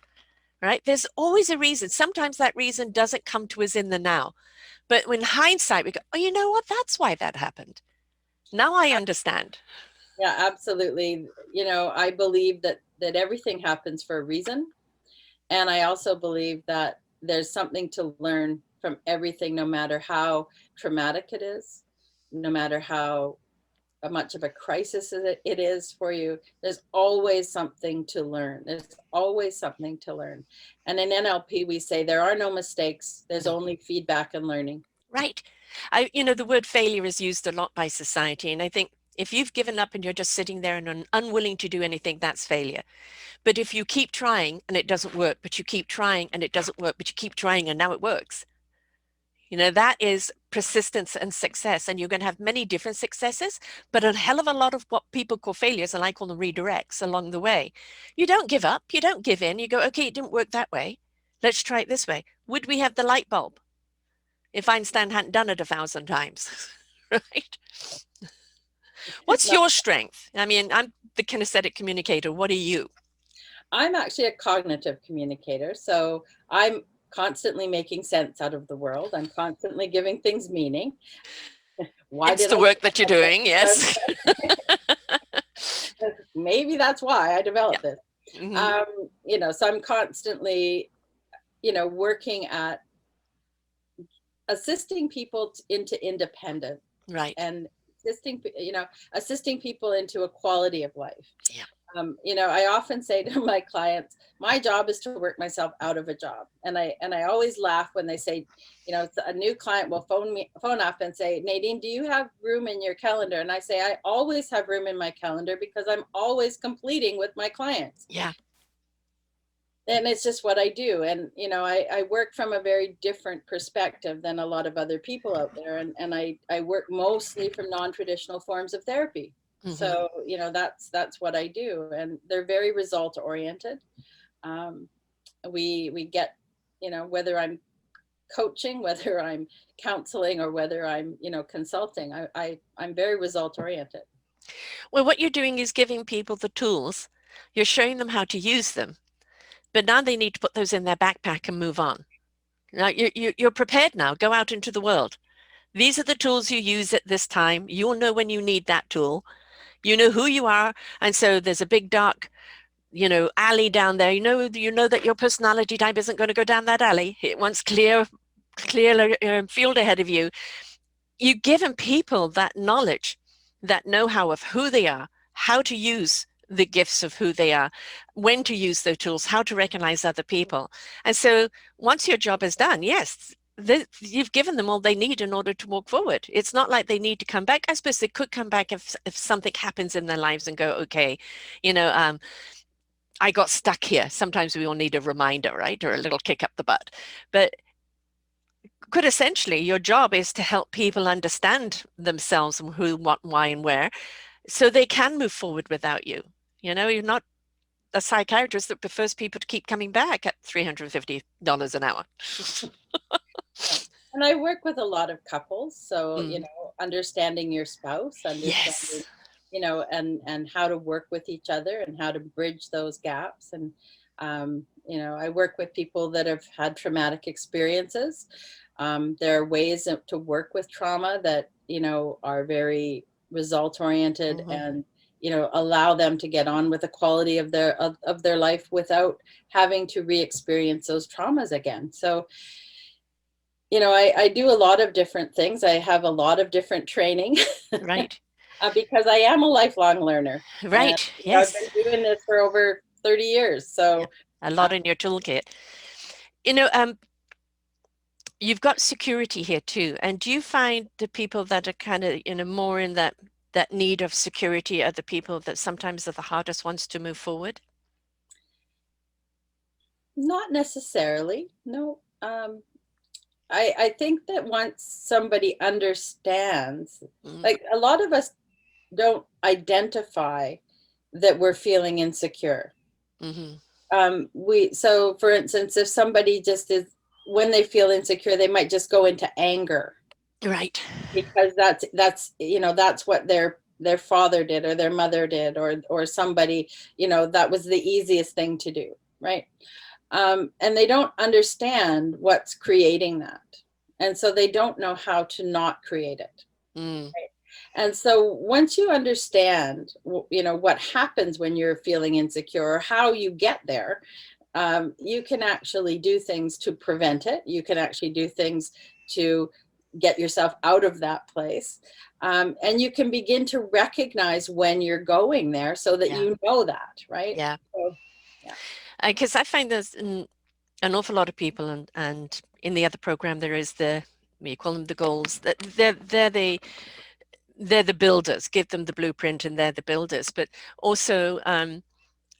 S1: right? There's always a reason. Sometimes that reason doesn't come to us in the now. But in hindsight, we go, oh, you know what? That's why that happened. Now I understand.
S2: Yeah, absolutely. I believe that everything happens for a reason. And I also believe that there's something to learn from everything, no matter how traumatic it is, no matter how much of a crisis it is for you. There's always something to learn. There's always something to learn. And in NLP, we say there are no mistakes. There's
S1: No.
S2: only feedback and learning.
S1: Right. The word failure is used a lot by society. And I think if you've given up and you're just sitting there and unwilling to do anything, that's failure. But if you keep trying and it doesn't work, but you keep trying and it doesn't work, but you keep trying and now it works, that is persistence and success. And you're going to have many different successes, but a hell of a lot of what people call failures, and I call them redirects along the way. You don't give up, you don't give in. You go, okay, it didn't work that way. Let's try it this way. Would we have the light bulb if Einstein hadn't done it 1,000 times? Right? What's
S2: No,
S1: your strength? I mean, I'm the kinesthetic communicator. What are you?
S2: I'm actually a cognitive communicator. So I'm constantly making sense out of the world. I'm constantly giving things meaning. Why
S1: It's
S2: did
S1: the
S2: I
S1: work that you're doing,
S2: develop
S1: yes.
S2: this? Maybe that's why I
S1: Yeah.
S2: developed this.
S1: Hmm.
S2: So I'm constantly, working at assisting people into independence
S1: Right.
S2: and assisting people into a quality of life.
S1: Yeah.
S2: I often say to my clients, my job is to work myself out of a job. And I always laugh when they say, a new client will phone up and say, Nadine, do you have room in your calendar? And I say, I always have room in my calendar because I'm always completing with my clients.
S1: Yeah.
S2: And it's just what I do. And, I work from a very different perspective than a lot of other people out there. And I work mostly from non-traditional forms of therapy.
S1: Hmm.
S2: So, that's what I do. And they're very result oriented. Um, we get, whether I'm coaching, whether I'm counseling, or whether I'm, consulting, I'm very result oriented.
S1: Well, what you're doing is giving people the tools. You're showing them how to use them, but now they need to put those in their backpack and move on. Now you're prepared now. Go out into the world. These are the tools you use at this time. You'll know when you need that tool. You know who you are, and so there's a big dark, alley down there. You know that your personality type isn't going to go down that alley. It wants clear field ahead of you. You've given people that knowledge, that know-how of who they are, how to use the gifts of who they are, when to use those tools, how to recognize other people. And so once your job is done, yes, you've given them all they need in order to walk forward. It's not like they need to come back. I suppose they could come back if something happens in their lives and go, okay, you know, um, I got stuck here. Sometimes we all need a reminder, right? Or a little kick up the butt. But could essentially your job is to help people understand themselves and who, what, why, and where, so they can move forward without you. You're not a psychiatrist that prefers people to keep coming back at $350 an hour.
S2: And I work with a lot of couples. So,
S1: Mm.
S2: understanding your spouse, understanding
S1: Yes.
S2: and how to work with each other and how to bridge those gaps. And I work with people that have had traumatic experiences. There are ways to work with trauma that are very result oriented,
S1: Mm-hmm.
S2: and allow them to get on with the quality of their life without having to re-experience those traumas again. So I do a lot of different things. I have a lot of different training
S1: Right.
S2: because I am a lifelong learner, and
S1: Right.
S2: I've
S1: Yes.
S2: been doing this for over 30 years.
S1: Yeah.
S2: So
S1: A
S2: uh,
S1: lot in your toolkit. You know, you've got security here too. And do you find the people that are kind of, more in that need of security are the people that sometimes are the hardest ones to move forward?
S2: not necessarily, no. I think that once somebody understands,
S1: Mm,
S2: like a lot of us don't identify that we're feeling insecure.
S1: mm-hmm.
S2: So for instance, if somebody just is, when they feel insecure, they might just go into anger
S1: Right.
S2: because that's what their father did or their mother did, or somebody, that was the easiest thing to do, right? And they don't understand what's creating that, and so they don't know how to not create it.
S1: Mm,
S2: And so once you understand, what happens when you're feeling insecure or how you get there, you can actually do things to prevent it. You can actually do things to get yourself out of that place. And you can begin to recognize when you're going there so that
S1: yeah.
S2: you know that, right?
S1: Yeah.
S2: So, yeah.
S1: Because I find there's an awful lot of people, and in the other program there is you call them the goals, that they're the builders. Give them the blueprint and they're the builders, but also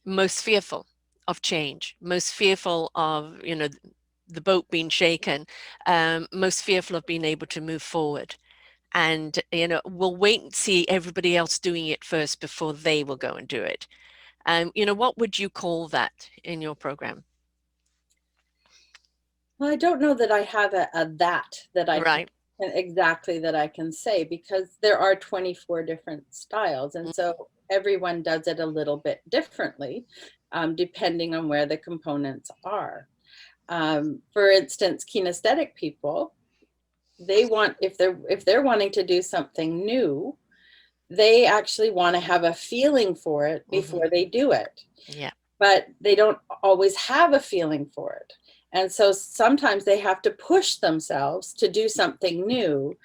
S1: most fearful of change, most fearful of the boat being shaken, most fearful of being able to move forward. And we'll wait and see everybody else doing it first before they will go and do it. What would you call that in your program?
S2: Well, I don't know that I have a that I can
S1: Right.
S2: exactly that I can say, because there are 24 different styles. And so everyone does it a little bit differently, depending on where the components are. For instance, kinesthetic people, they want, if they're wanting to do something new, they actually want to have a feeling for it
S1: Mm-hmm.
S2: before they do it,
S1: Yeah.
S2: but they don't always have a feeling for it. And so sometimes they have to push themselves to do something new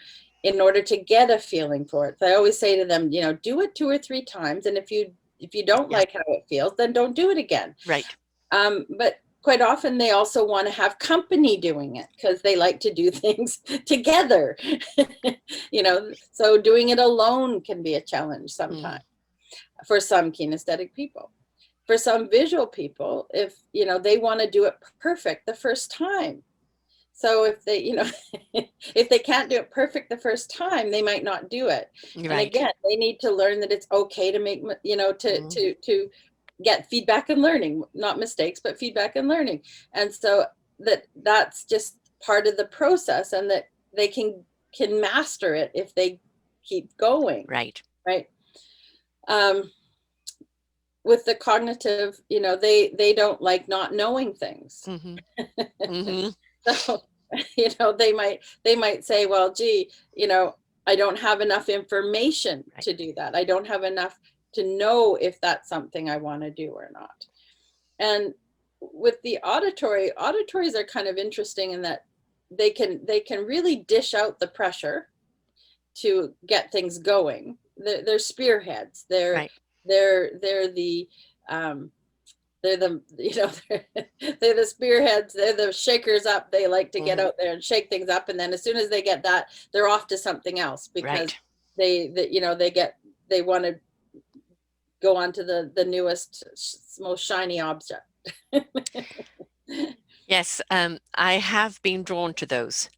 S2: in order to get a feeling for it. So I always say to them, do it 2 or 3 times, and if you don't
S1: Yeah.
S2: like how it feels, then don't do it again.
S1: Right.
S2: But quite often they also want to have company doing it because they like to do things together. So doing it alone can be a challenge
S1: Mm.
S2: sometimes for some kinesthetic people. For some visual people, if they want to do it perfect the first time. So if they, if they can't do it perfect the first time, they might not do it. And
S1: Right.
S2: again, they need to learn that it's okay to make, to
S1: Mm.
S2: get feedback and learning, not mistakes, but feedback and learning. And so that's just part of the process, and that they can master it if they keep going,
S1: Right.
S2: right? Um, with the cognitive, they don't like not knowing things.
S1: Mm-hmm. Mm-hmm.
S2: So, they might say, well, gee, I don't have enough information
S1: Right.
S2: to do that. I don't have enough to know if that's something I want to do or not. And with the auditories are kind of interesting in that they can really dish out the pressure to get things going. They're spearheads. They're
S1: Right.
S2: they're they're the um, they're the they're the spearheads. They're the shakers up. They like to get
S1: Mm-hmm.
S2: out there and shake things up, and then as soon as they get that, they're off to something else, because
S1: Right.
S2: they want to go on to the newest, most shiny object.
S1: Yes. I have been drawn to those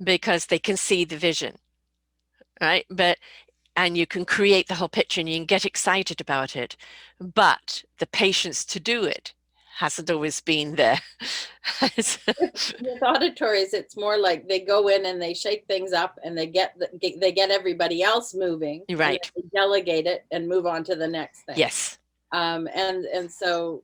S1: because they can see the vision, right? And you can create the whole picture and you can get excited about it, but the patience to do it hasn't always been there.
S2: With auditories, it's more like they go in and they shake things up and they get everybody else moving, and then
S1: Right.
S2: they delegate it and move on to the next thing.
S1: Yes.
S2: And so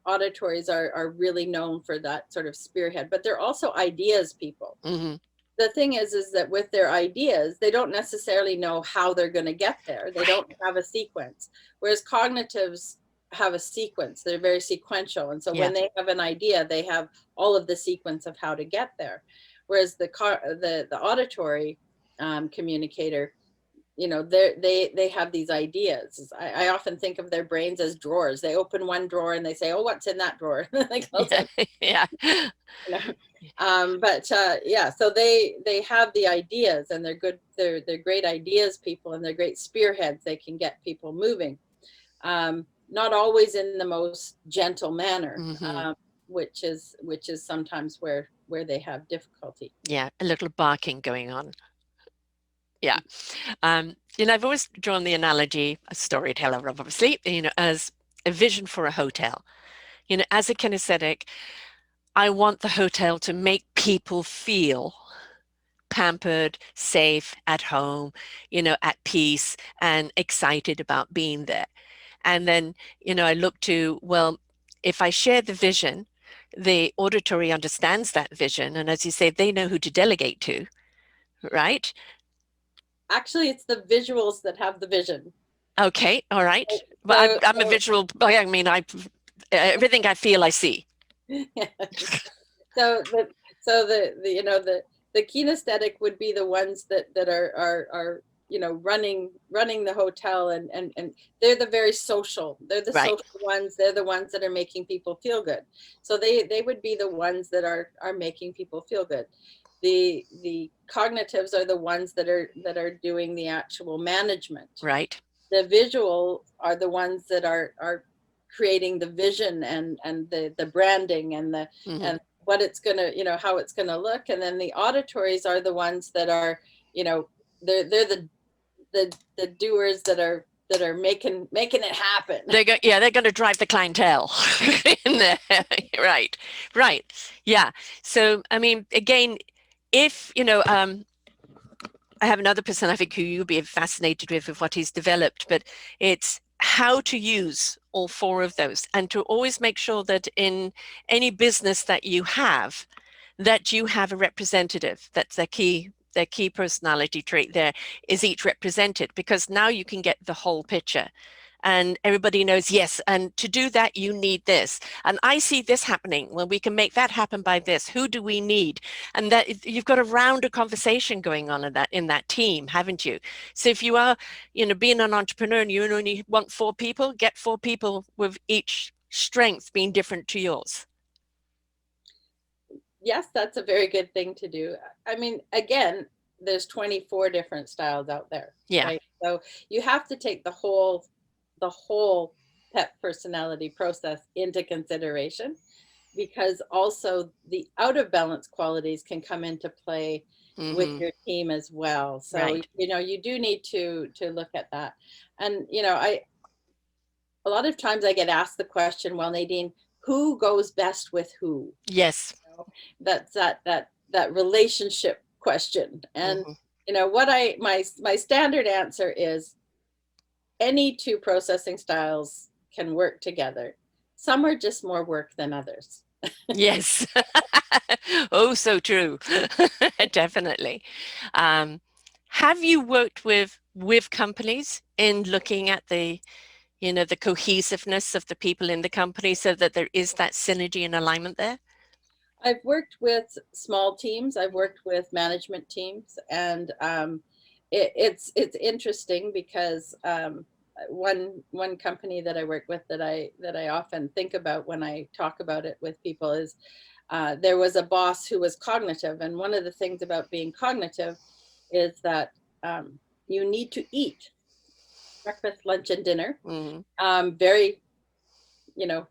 S2: auditories are really known for that sort of spearhead, but they're also ideas people.
S1: Mm-hmm.
S2: The thing is that with their ideas, they don't necessarily know how they're going to get there. They
S1: Right.
S2: don't have a sequence, whereas cognitives have a sequence. They're very sequential, and so
S1: Yeah.
S2: when they have an idea, they have all of the sequence of how to get there. Whereas the auditory communicator, they have these ideas. I often think of their brains as drawers. They open one drawer and they say, "Oh, what's in that drawer?" They close
S1: Yeah.
S2: it.
S1: Yeah.
S2: You know? But yeah, so they have the ideas, and they're good. They're great ideas people, and they're great spearheads. They can get people moving. Not always in the most gentle manner,
S1: Mm-hmm.
S2: which is sometimes where they have difficulty.
S1: Yeah. A little barking going on. Yeah. I've always drawn the analogy, a storyteller, obviously, as a vision for a hotel. As a kinesthetic, I want the hotel to make people feel pampered, safe, at home, at peace, and excited about being there. And then, I look to, well, if I share the vision, the auditory understands that vision. And as you say, they know who to delegate to, right?
S2: Actually, it's the visuals that have the vision.
S1: Okay, all right. But I'm,
S2: So,
S1: I'm a visual, I mean, everything I feel, I see.
S2: so the kinesthetic would be the ones that are running the hotel, and they're the very social. They're the
S1: Right,
S2: social ones. They're the ones that are making people feel good. So they would be the ones that are making people feel good. The cognitives are the ones that are doing the actual management.
S1: right.
S2: The visual are the ones that are creating the vision, and the branding,
S1: Hmm.
S2: and what it's gonna, how it's gonna look. And then the auditories are the ones that are, you know they're the doers that are making it happen.
S1: They're going to drive the clientele in there. Right, right. Yeah. So, I mean, again, if, I have another person I think who you'll be fascinated with what he's developed, but it's how to use all four of those and to always make sure that in any business that you have a representative. That's their key personality trait there is each represented, because now you can get the whole picture and everybody knows, yes, and to do that you need this, and I see this happening, well, we can make that happen by this, who do we need? And that you've got a rounder conversation going on in that team, haven't you? So if you are, being an entrepreneur and you only want four people, get four people with each strength being different to yours.
S2: Yes, that's a very good thing to do. I mean, again, there's 24 different styles out there,
S1: Yeah.
S2: right? So you have to take the whole PEP personality process into consideration, because also the out of balance qualities can come into play with
S1: Mm-hmm.
S2: your team as well. So,
S1: Right.
S2: you do need to look at that. And, I a lot of times I get asked the question, well, Nadine, who goes best with who?
S1: Yes.
S2: That's that relationship question. And
S1: Mm-hmm.
S2: what my standard answer is, any two processing styles can work together. Some are just more work than others.
S1: Yes. Oh, so true. Definitely. Um, have you worked with companies in looking at the cohesiveness of the people in the company so that there is that synergy and alignment there?
S2: I've worked with small teams. I've worked with management teams, and it's interesting because one company that I work with that I often think about when I talk about it with people is, there was a boss who was cognitive, and one of the things about being cognitive is that you need to eat breakfast, lunch, and dinner,
S1: Mm-hmm.
S2: very, you know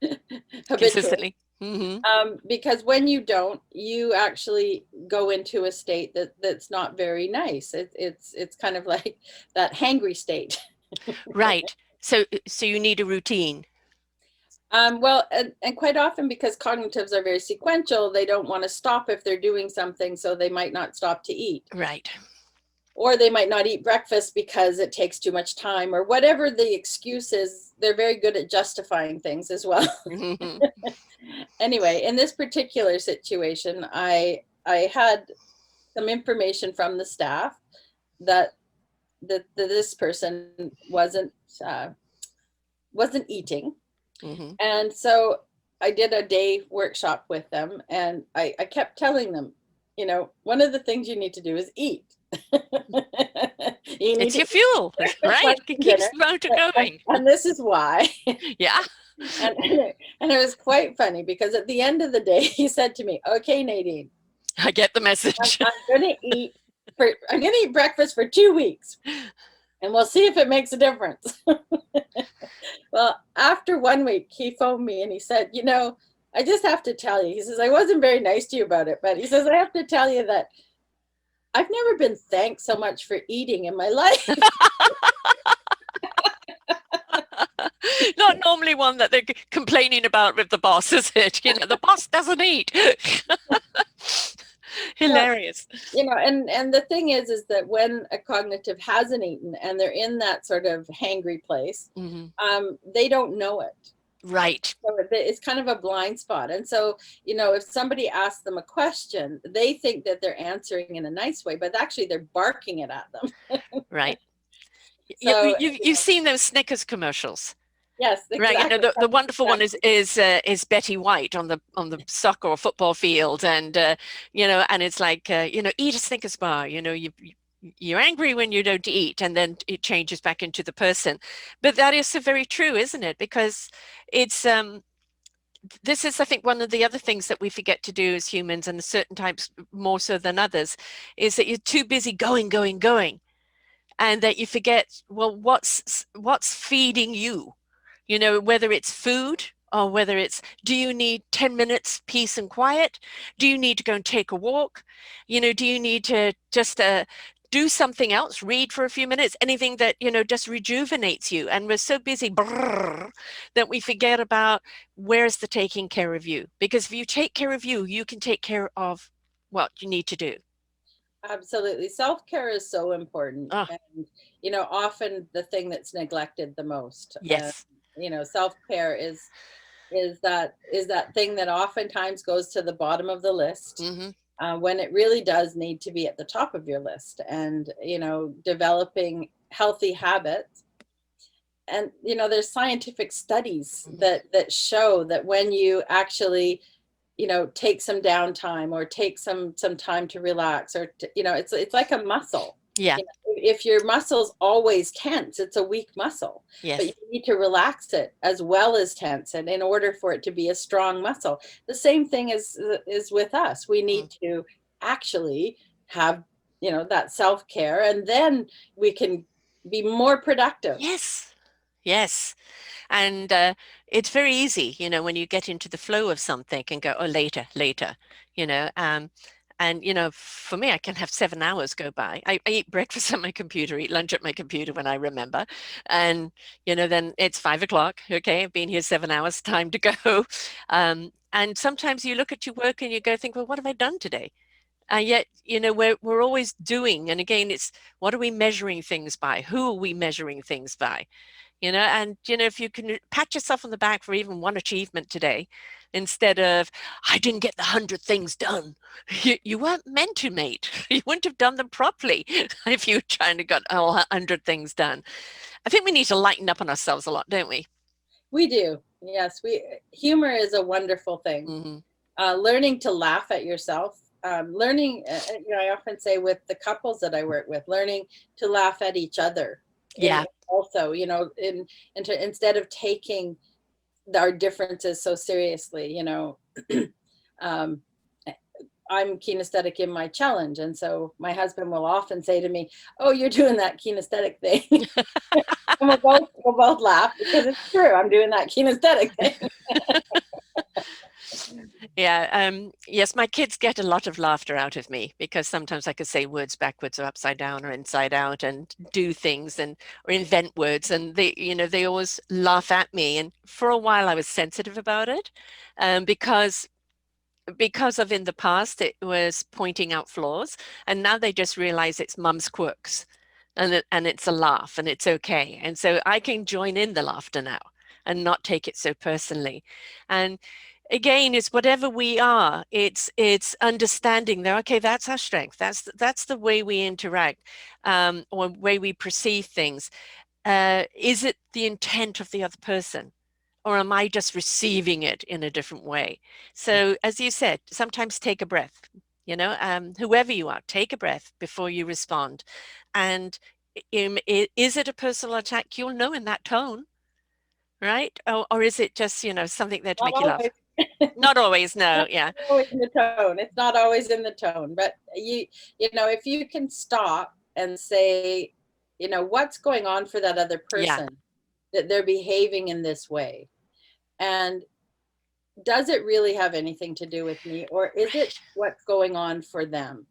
S2: habitual.
S1: Consistently. Mm-hmm.
S2: Because when you don't, you actually go into a state that's not very nice. It's kind of like that hangry state.
S1: Right. So you need a routine.
S2: Well, and quite often, because cognitives are very sequential, they don't want to stop if they're doing something, so they might not stop to eat.
S1: Right.
S2: Or they might not eat breakfast because it takes too much time, or whatever the excuse is. They're very good at justifying things as well.
S1: Mhm.
S2: Anyway, in this particular situation, I had some information from the staff that this person uh, wasn't eating.
S1: Mhm.
S2: And so I did a day workshop with them, and I kept telling them, one of the things you need to do is eat. You need
S1: It's
S2: to
S1: your
S2: eat
S1: fuel,
S2: breakfast,
S1: right?
S2: lunch,
S1: It
S2: and
S1: keeps
S2: dinner.
S1: the motor going.
S2: And this is why.
S1: Yeah,
S2: And it was quite funny, because at the end of the day, he said to me, "Okay, Nadine,
S1: I get the
S2: I'm,
S1: message.
S2: I'm gonna eat I'm gonna eat breakfast for 2 weeks, and we'll see if it makes a difference." Well, after 1 week, he phoned me and he said, "I just have to tell you," he says, "I wasn't very nice to you about it, but," he says, "I have to tell you that I've never been thanked so much for eating in my life."
S1: Not normally one that they're complaining about with the boss, is it? The boss doesn't eat.
S2: No,
S1: Hilarious.
S2: and the thing is that when a cognitive hasn't eaten and they're in that sort of hangry place,
S1: Hmm.
S2: they don't know it.
S1: Right.
S2: So it's kind of a blind spot. And so, if somebody asks them a question, they think that they're answering in a nice way, but actually they're barking it at them.
S1: Right.
S2: So,
S1: You've seen those Snickers commercials.
S2: yes,
S1: Right,
S2: exactly.
S1: the wonderful one is Betty White on the soccer or football field, and and it's like eat a Snickers bar. You're angry when you don't eat, and then it changes back into the person. But that is so very true, isn't it? Because it's this is, I think, one of the other things that we forget to do as humans, and certain types more so than others, is that you're too busy going, going, going, and that you forget, well, what's feeding you, whether it's food or whether it's, do you need 10 minutes peace and quiet? Do you need to go and take a walk? Do you need to just do something else, read for a few minutes, anything that, just rejuvenates you? And we're so busy that we forget about, where's the taking care of you? Because if you take care of you, you can take care of what you need to do.
S2: Absolutely. Self-care is so important.
S1: Oh,
S2: And, often the thing that's neglected the most. And,
S1: yes.
S2: self-care is that thing that oftentimes goes to the bottom of the list,
S1: Hmm.
S2: when it really does need to be at the top of your list. And, developing healthy habits. And, there's scientific studies
S1: Hmm.
S2: that show that when you actually, take some downtime, or take some time to relax, or it's like a muscle.
S1: Yeah.
S2: If your muscle's always tense, it's a weak muscle. But you
S1: Yes.
S2: need to relax it as well as tense, and in order for it to be a strong muscle. The same thing is with us. We
S1: Mm.
S2: need to actually have, that self-care, and then we can be more productive.
S1: Yes. Yes. And it's very easy, when you get into the flow of something and go, oh, later, later, you know. And, for me, I can have 7 hours go by. I eat breakfast at my computer, eat lunch at my computer when I remember. And, then it's 5 o'clock. Okay, I've been here 7 hours, time to go. And sometimes you look at your work and you go think, well, what have I done today? And yet, we're always doing. And again, it's, what are we measuring things by? Who are we measuring things by? And if you can pat yourself on the back for even one achievement today, instead of, I didn't get the 100 things done. You weren't meant to, mate. You wouldn't have done them properly if you were trying to get all 100 things done. I think we need to lighten up on ourselves a lot, don't we?
S2: We do. Yes, humor is a wonderful thing.
S1: Hmm.
S2: Learning to laugh at yourself. Learning, I often say with the couples that I work with, learning to laugh at each other. And
S1: Yeah.
S2: also, instead of taking our differences so seriously. um, I'm kinesthetic in my challenge. And so my husband will often say to me, "Oh, you're doing that kinesthetic thing." And we'll both laugh, because it's true. I'm doing that kinesthetic thing.
S1: Yes, my kids get a lot of laughter out of me because sometimes I could say words backwards or upside down or inside out and do things and or invent words, and they always laugh at me. And for a while I was sensitive about it, because of in the past it was pointing out flaws, and now they just realize it's mum's quirks, and it's a laugh and it's okay. And so I can join in the laughter now and not take it so personally. And again, it's whatever we are, it's understanding that, okay, that's our strength, that's the way we interact, or way we perceive things. Is it the intent of the other person, or am I just receiving it in a different way? So, as you said, sometimes take a breath, whoever you are, take a breath before you respond. And is it a personal attack? You'll know in that tone, right? Or is it just, something there to
S2: Not
S1: make you laugh?
S2: always.
S1: Not always, no,
S2: Not
S1: yeah,
S2: always in the tone. It's not always in the tone, but if you can stop and say, what's going on for that other
S1: yeah,
S2: person that they're behaving in this way, and does it really have anything to do with me, or is it
S1: right,
S2: what's going on for them?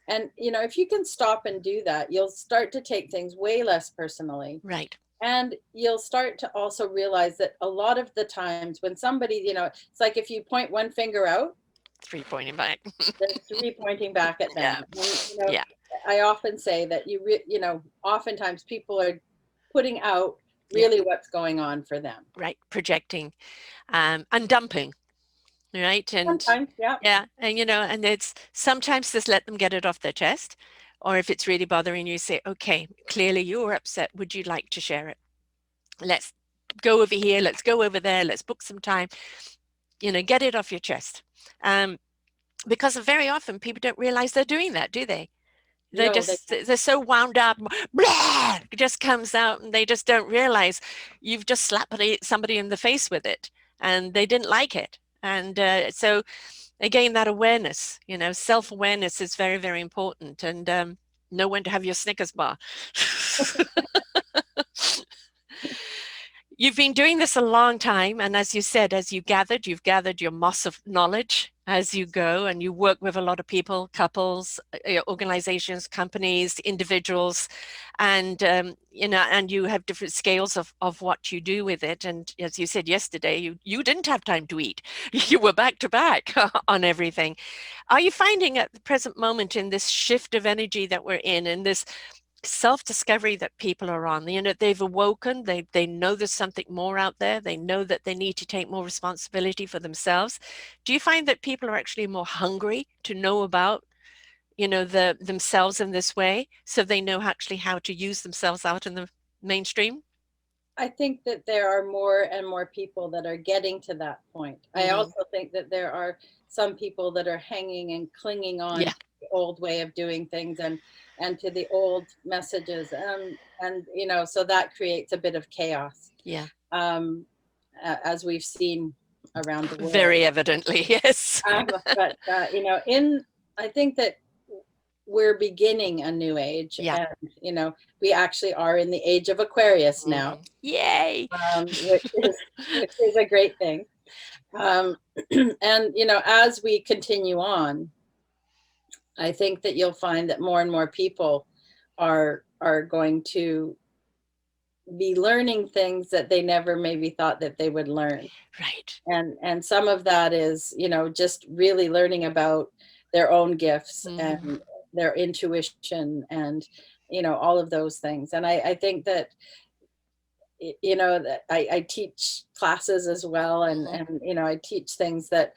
S2: And if you can stop and do that, you'll start to take things way less personally.
S1: right.
S2: And you'll start to also realize that a lot of the times when somebody, it's like if you point one finger out,
S1: 3 pointing back.
S2: there's three pointing back at
S1: Yeah,
S2: them. And,
S1: yeah,
S2: I often say that oftentimes people are putting out
S1: yeah,
S2: really what's going on for them.
S1: right. Projecting, and dumping, right? And
S2: Sometimes, yeah.
S1: yeah, and it's sometimes just let them get it off their chest. Or if it's really bothering you, say, okay, clearly you're upset. Would you like to share it? Let's go over here. Let's go over there. Let's book some time. Get it off your chest. Um, because very often people don't realize they're doing that, do they? They
S2: No, they
S1: just they're so wound up, blah, it just comes out, and they just don't realize you've just slapped somebody in the face with it, and they didn't like it. And so again, that awareness, self-awareness is very, very important. And know when to have your Snickers bar. You've been doing this a long time, and as you said, you've gathered your moss of knowledge as you go, and you work with a lot of people, couples, organizations, companies, individuals, and and you have different scales of what you do with it. And as you said yesterday, you didn't have time to eat; you were back to back on everything. Are you finding at the present moment, in this shift of energy that we're in this self-discovery that people are on, they've awoken, they know there's something more out there, they know that they need to take more responsibility for themselves? Do you find that people are actually more hungry to know about themselves in this way, so they know actually how to use themselves out in the mainstream?
S2: I think that there are more and more people that are getting to that point. I
S1: Hmm.
S2: also think that there are some people that are hanging and clinging on
S1: Yeah,
S2: to the old way of doing things, and to the old messages, and so that creates a bit of chaos,
S1: yeah,
S2: um, as we've seen around the world.
S1: very evidently. Yes.
S2: But in I think that we're beginning a new age,
S1: Yeah.
S2: and we actually are in the age of Aquarius now,
S1: Yay.
S2: which is a great thing. Um, and as we continue on, I think that you'll find that more and more people are going to be learning things that they never maybe thought that they would learn.
S1: Right.
S2: And some of that is just really learning about their own gifts
S1: Hmm.
S2: and their intuition, and all of those things. And I think that that I teach classes as well, and
S1: Hmm.
S2: I teach things that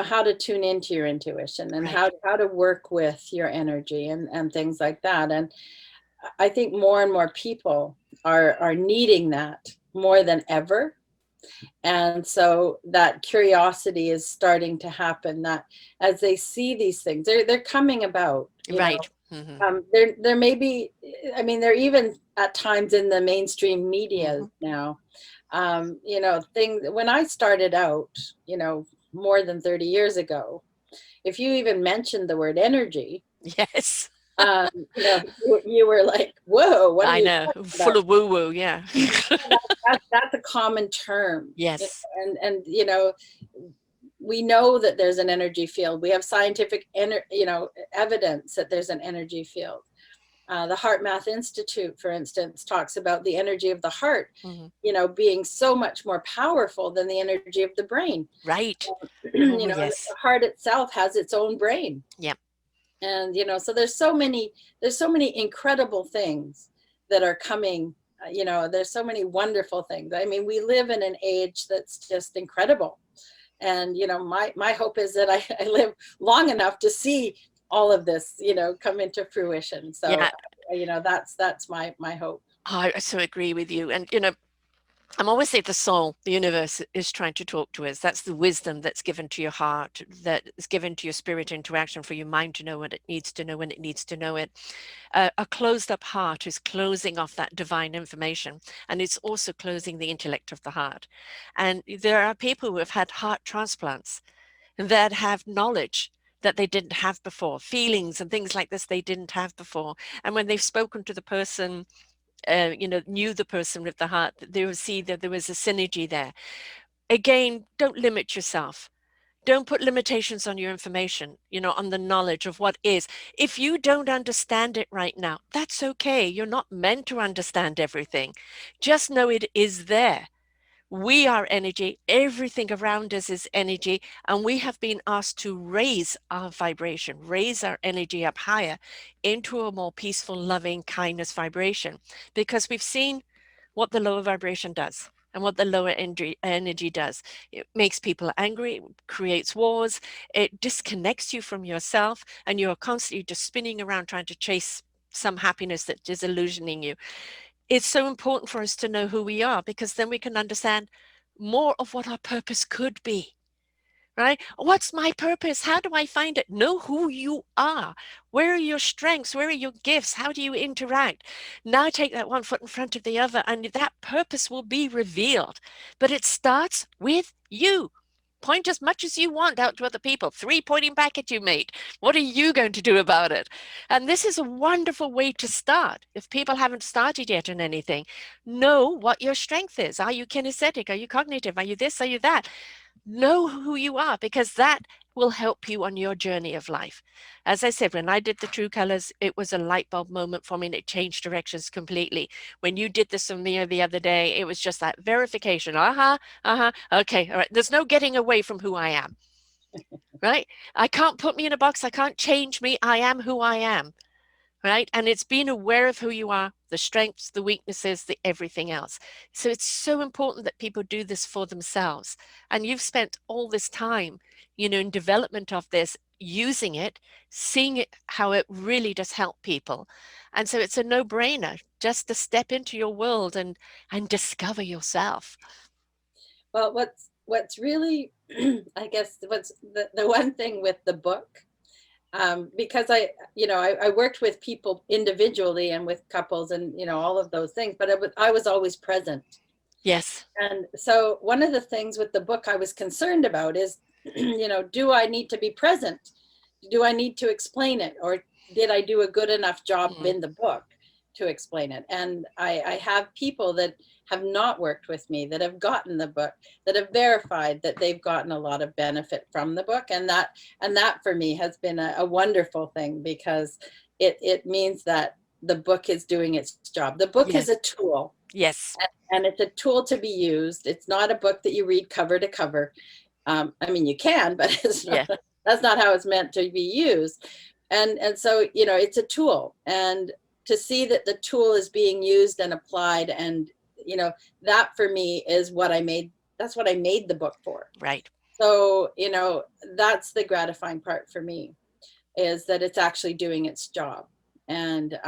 S2: how to tune into your intuition, and
S1: Right.
S2: how to work with your energy, and things like that. And I think more and more people are needing that more than ever. And so that curiosity is starting to happen, that as they see these things, they're coming about,
S1: Right. Hmm.
S2: there may be, I mean, they're even at times in the mainstream media
S1: Hmm.
S2: now. Things when I started out, more than 30 years ago, if you even mentioned the word energy,
S1: Yes.
S2: um, you were like, whoa, what are
S1: I
S2: you
S1: know,
S2: talking
S1: full
S2: about?
S1: of woo woo. Yeah.
S2: That's a common term,
S1: Yes.
S2: and we know that there's an energy field. We have scientific, evidence that there's an energy field. The Heart Math Institute, for instance, talks about the energy of the heart,
S1: Hmm.
S2: being so much more powerful than the energy of the brain.
S1: Right.
S2: And
S1: Oh,
S2: the
S1: yes.
S2: heart itself has its own brain.
S1: Yep.
S2: And, so there's so many incredible things that are coming. There's so many wonderful things. I mean, we live in an age that's just incredible. And, my hope is that I live long enough to see all of this, come into fruition. So,
S1: Yeah.
S2: that's my hope.
S1: I so agree with you. And, I'm always say the soul, the universe is trying to talk to us. That's the wisdom that's given to your heart, that is given to your spirit into action for your mind to know what it needs to know when it needs to know it. A closed up heart is closing off that divine information, and it's also closing the intellect of the heart. And there are people who have had heart transplants that have knowledge that they didn't have before, feelings and things like this they didn't have before. And when they've spoken to the person, knew the person with the heart, they will see that there was a synergy there. Again, don't limit yourself. Don't put limitations on your information, on the knowledge of what is. If you don't understand it right now, that's okay. You're not meant to understand everything. Just know it is there. We are energy. Everything around us is energy. And we have been asked to raise our vibration, raise our energy up higher into a more peaceful, loving, kindness vibration, because we've seen what the lower vibration does and what the lower energy does. It makes people angry, it creates wars, it disconnects you from yourself, and you're constantly just spinning around trying to chase some happiness that is illusioning you. It's so important for us to know who we are, because then we can understand more of what our purpose could be. Right? What's my purpose? How do I find it? Know who you are. Where are your strengths? Where are your gifts? How do you interact? Now take that one foot in front of the other, and that purpose will be revealed. But it starts with you. Point as much as you want out to other people. Three pointing back at you, mate. What are you going to do about it? And this is a wonderful way to start. If people haven't started yet in anything, know what your strength is. Are you kinesthetic? Are you cognitive? Are you this? Are you that? Know who you are, because that will help you on your journey of life. As I said, when I did the true colors, it was a light bulb moment for me, and it changed directions completely. When you did this for me the other day, it was just that verification. Okay, all right. There's no getting away from who I am, right? I can't put me in a box. I can't change me. I am who I am, right? And it's being aware of who you are, the strengths, the weaknesses, the everything else. So it's so important that people do this for themselves. And you've spent all this time, in development of this, using it, seeing it, how it really does help people. And so it's a no-brainer just to step into your world and discover yourself.
S2: Well, what's really, I guess, what's the one thing with the book, because I worked with people individually and with couples and all of those things, but I was always present.
S1: Yes.
S2: And so one of the things with the book I was concerned about is, do I need to be present? Do I need to explain it? Or did I do a good enough job
S1: Mhm.
S2: in the book to explain it? And I have people that have not worked with me, that have gotten the book, that have verified that they've gotten a lot of benefit from the book. And that for me has been a wonderful thing, because it means that the book is doing its job. The book is
S1: Yes.
S2: a tool,
S1: Yes.
S2: and it's a tool to be used. It's not a book that you read cover to cover. I mean, you can, but
S1: Yeah.
S2: that's not how it's meant to be used. And so, it's a tool, and to see that the tool is being used and applied, and that for me is what I made. That's what I made the book for.
S1: Right.
S2: So, that's the gratifying part for me, is that it's actually doing its job. And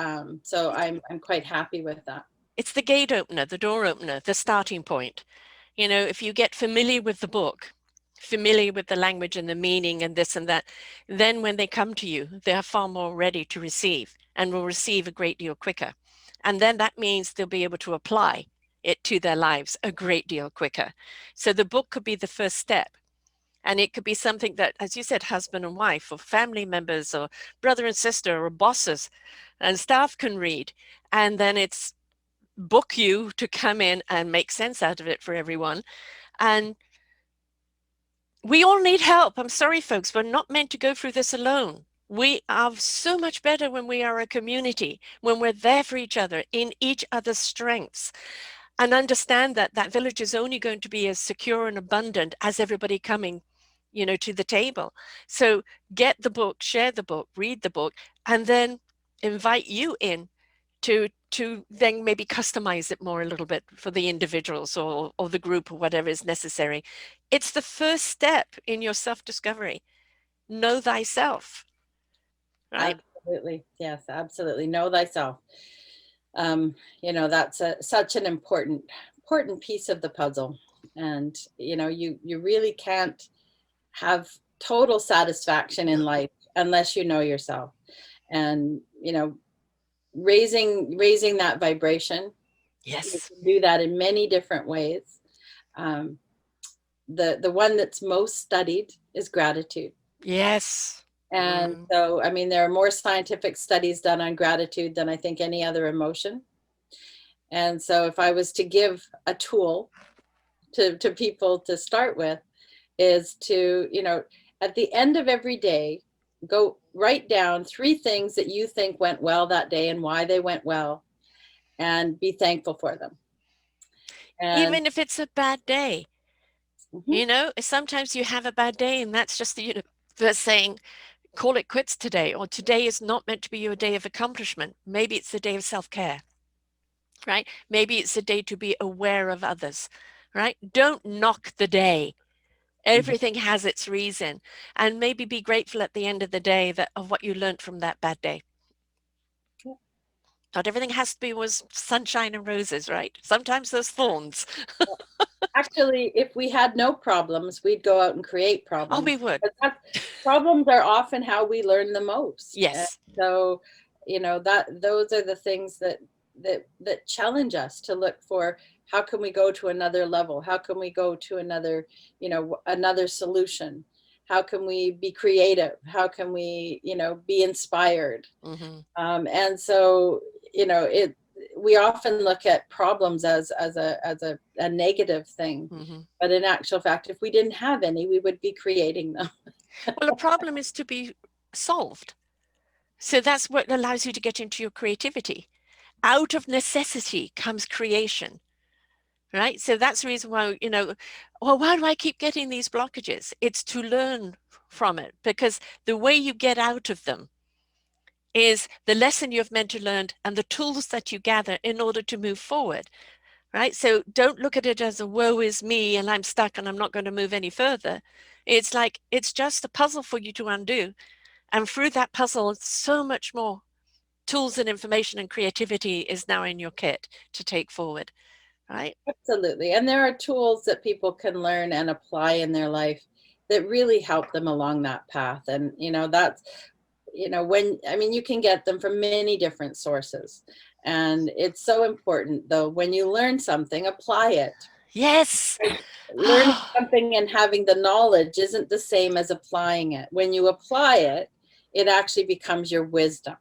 S2: so I'm quite happy with that.
S1: It's the gate opener, the door opener, the starting point. If you get familiar with the book, familiar with the language and the meaning and this and that, then when they come to you, they are far more ready to receive and will receive a great deal quicker. And then that means they'll be able to apply it to their lives a great deal quicker. So the book could be the first step. And it could be something that, as you said, husband and wife, or family members, or brother and sister, or bosses and staff can read. And then it's book you to come in and make sense out of it for everyone. And We all need help. I'm sorry, folks. We're not meant to go through this alone. We are so much better when we are a community, when we're there for each other, in each other's strengths, and understand that that village is only going to be as secure and abundant as everybody coming, to the table. So get the book, share the book, read the book, and then invite you in to then maybe customize it more a little bit for the individuals or the group or whatever is necessary. It's the first step in your self-discovery. Know thyself, right?
S2: Absolutely. Yes, absolutely. Know thyself. That's such an important piece of the puzzle. And, you really can't have total satisfaction in life unless you know yourself. And, raising that vibration, you
S1: Yes.
S2: can do that in many different ways. Um, the one that's most studied is gratitude.
S1: Yes.
S2: And
S1: Mm.
S2: so, I mean, there are more scientific studies done on gratitude than I think any other emotion. And so, if I was to give a tool to people to start with, is to, at the end of every day, go write down 3 things that you think went well that day and why they went well, and be thankful for them. And
S1: Even if it's a bad day,
S2: mhm,
S1: sometimes you have a bad day and that's just the universe saying, call it quits today, or today is not meant to be your day of accomplishment. Maybe it's a day of self-care, right? Maybe it's a day to be aware of others, right? Don't knock the day. Everything has its reason, and maybe be grateful at the end of the day that of what you learned from that bad day. Not everything has to be was sunshine and roses, right? Sometimes there's thorns.
S2: actually, if we had no problems, we'd go out and create
S1: Oh,
S2: problems.
S1: we would.
S2: But problems are often how we learn the most. And
S1: Yes.
S2: so, that those are the things that challenge us to look for, how can we go to another level? How can we go to another, another solution? How can we be creative? How can we, be inspired?
S1: Mm-hmm.
S2: And so, it we often look at problems as a negative thing,
S1: Mm-hmm.
S2: but in actual fact, if we didn't have any, we would be creating them.
S1: Well, a problem is to be solved. So that's what allows you to get into your creativity. Out of necessity comes creation, right? So that's the reason why, well, why do I keep getting these blockages? It's to learn from it, because the way you get out of them is the lesson you've meant to learn and the tools that you gather in order to move forward, right? So don't look at it as a woe is me and I'm stuck and I'm not going to move any further. It's like, it's just a puzzle for you to undo. And through that puzzle, so much more tools and information and creativity is now in your kit to take forward, right?
S2: Absolutely. And there are tools that people can learn and apply in their life that really help them along that path. And, that's, when, I mean, you can get them from many different sources. And it's so important, though, when you learn something, apply it.
S1: Yes.
S2: Learning something and having the knowledge isn't the same as applying it. When you apply it, it actually becomes your wisdom.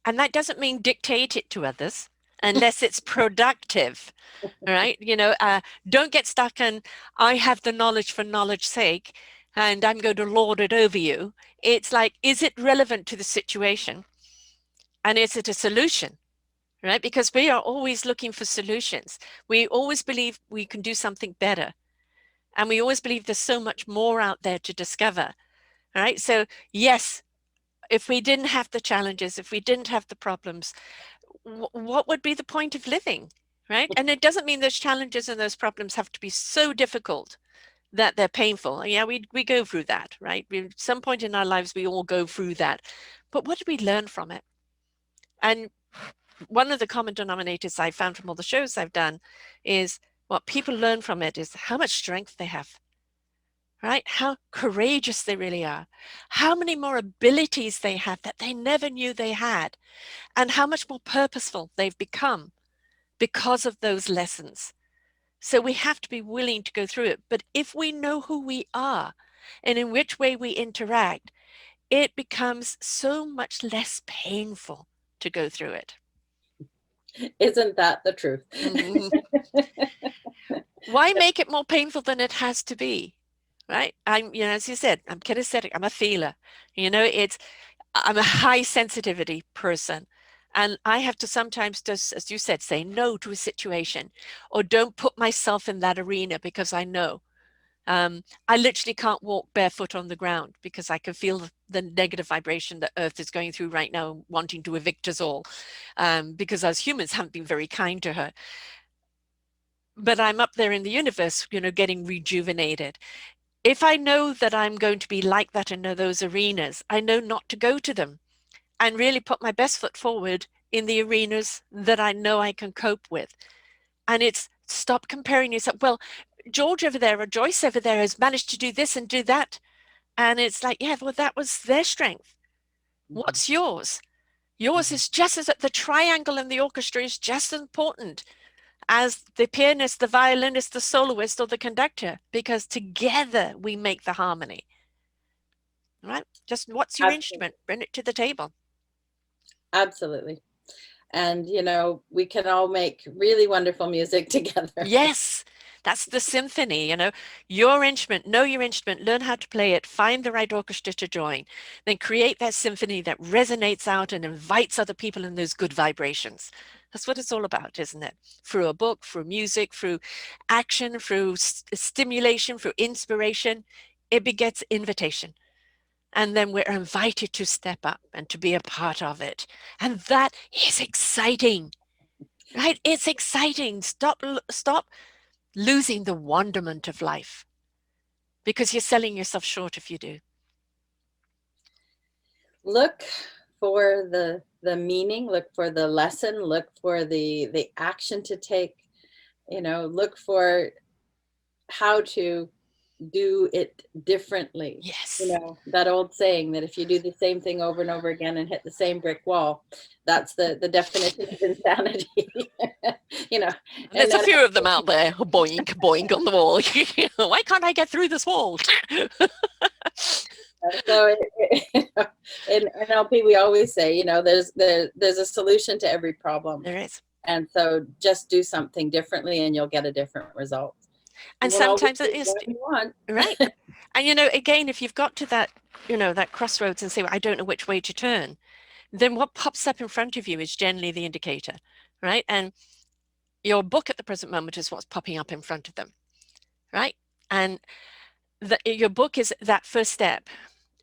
S1: And that doesn't mean dictate it to others unless it's productive. All right. Don't get stuck in, I have the knowledge for knowledge's sake and I'm going to lord it over you. It's like, is it relevant to the situation? And is it a solution? Right? Because we are always looking for solutions. We always believe we can do something better. And we always believe there's so much more out there to discover. All right. So, yes, if we didn't have the challenges, if we didn't have the problems, what would be the point of living? Right. And it doesn't mean those challenges and those problems have to be so difficult that they're painful. Yeah, we go through that, right? At some point in our lives, we all go through that. But what did we learn from it? And one of the common denominators I found from all the shows I've done is what people learn from it is how much strength they have, right? How courageous they really are, how many more abilities they have that they never knew they had, and how much more purposeful they've become because of those lessons. So we have to be willing to go through it. But if we know who we are and in which way we interact, it becomes so much less painful to go through it.
S2: Isn't that the truth?
S1: Mhm. Why make it more painful than it has to be? right? I'm, as you said, I'm kinesthetic, I'm a feeler. It's I'm a high sensitivity person. And I have to sometimes just, as you said, say no to a situation or don't put myself in that arena because I know. I literally can't walk barefoot on the ground because I can feel the negative vibration that Earth is going through right now, wanting to evict us all, because as humans haven't been very kind to her. But I'm up there in the universe, getting rejuvenated. If I know that I'm going to be like that in those arenas, I know not to go to them and really put my best foot forward in the arenas that I know I can cope with. And it's stop comparing yourself. Well, George over there or Joyce over there has managed to do this and do that. And it's like, yeah, well, that was their strength.
S2: Mhm.
S1: What's yours? Yours
S2: Mhm.
S1: is just as the triangle in the orchestra is just as important as the pianist, the violinist, the soloist, or the conductor, because together we make the harmony, right? Just what's your
S2: Absolutely.
S1: instrument? Bring it to the table.
S2: Absolutely. And, we can all make really wonderful music together.
S1: Yes, that's the symphony, your instrument, know your instrument, learn how to play it, find the right orchestra to join, then create that symphony that resonates out and invites other people in those good vibrations. That's what it's all about, isn't it? Through a book, through music, through action, through stimulation, through inspiration, it begets invitation. And then we're invited to step up and to be a part of it. And that is exciting, right? It's exciting. Stop losing the wonderment of life because you're selling yourself short if you do.
S2: Look for the meaning, look for the lesson, look for the action to take, look for how to do it differently.
S1: Yes.
S2: That old saying that if you do the same thing over and over again and hit the same brick wall, that's the definition of insanity. you know,
S1: And
S2: and
S1: there's a
S2: then
S1: few of them out there. Boink, boink on the wall. Why can't I get through this wall?
S2: so in NLP we always say, there's a solution to every problem.
S1: There is.
S2: And so just do something differently and you'll get a different result. You
S1: And
S2: won't always
S1: sometimes it
S2: get
S1: is,
S2: what you want.
S1: right. And again, if you've got to that, that crossroads and say, well, I don't know which way to turn, then what pops up in front of you is generally the indicator, right? And your book at the present moment is what's popping up in front of them, right? And your book is that first step.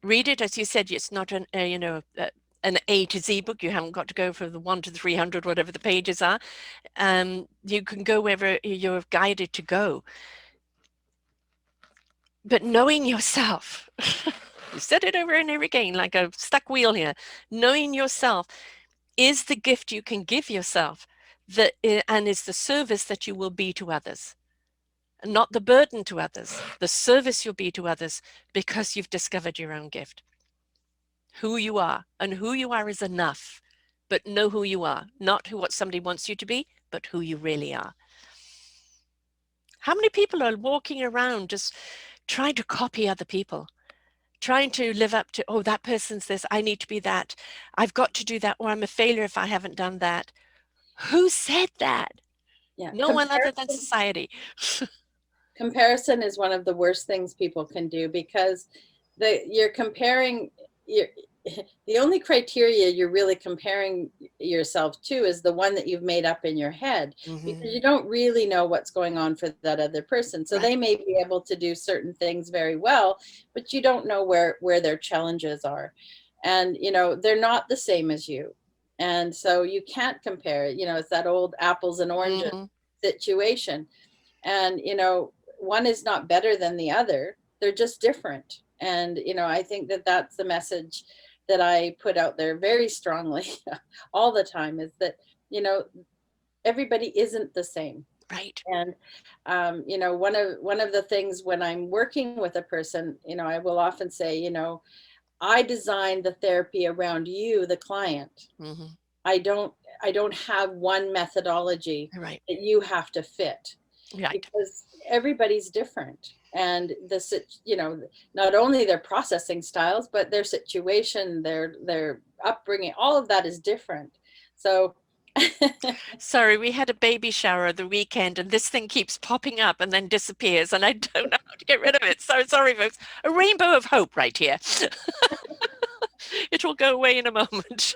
S1: Read it, as you said, it's not an A to Z book. You haven't got to go from the 1 to 300, whatever the pages are. You can go wherever you're guided to go. But knowing yourself, you said it over and over again, like a stuck wheel here. Knowing yourself is the gift you can give yourself, and is the service that you will be to others. Not the burden to others, the service you'll be to others because you've discovered your own gift. Who you are, and who you are is enough. But know who you are, not what somebody wants you to be, but who you really are. How many people are walking around just trying to copy other people, trying to live up to, oh, that person's this, I need to be that, I've got to do that, or I'm a failure if I haven't done that. Who said that?
S2: Yeah.
S1: No one other than society.
S2: Comparison is one of the worst things people can do because you're comparing your the only criteria you're really comparing yourself to is the one that you've made up in your head, because you
S1: Mm-hmm.
S2: don't really know what's going on for that other person. So
S1: Right.
S2: they may be able to do certain things very well, but you don't know where their challenges are. And they're not the same as you. And so you can't compare it. It's that old apples and oranges
S1: Mm-hmm.
S2: situation. And one is not better than the other, they're just different. And I think that that's the message that I put out there very strongly all the time, is that you know everybody isn't the same.
S1: Right.
S2: And one of the things when I'm working with a person, I will often say, I designed the therapy around you, the client.
S1: Mm-hmm.
S2: I don't i don't have one methodology
S1: Right.
S2: that you have to fit,
S1: Right.
S2: because everybody's different. And not only their processing styles, but their situation, their upbringing, all of that is different. So
S1: Sorry, we had a baby shower the weekend and this thing keeps popping up and then disappears and I don't know how to get rid of it. So sorry, folks. A rainbow of hope right here. It will go away in a moment.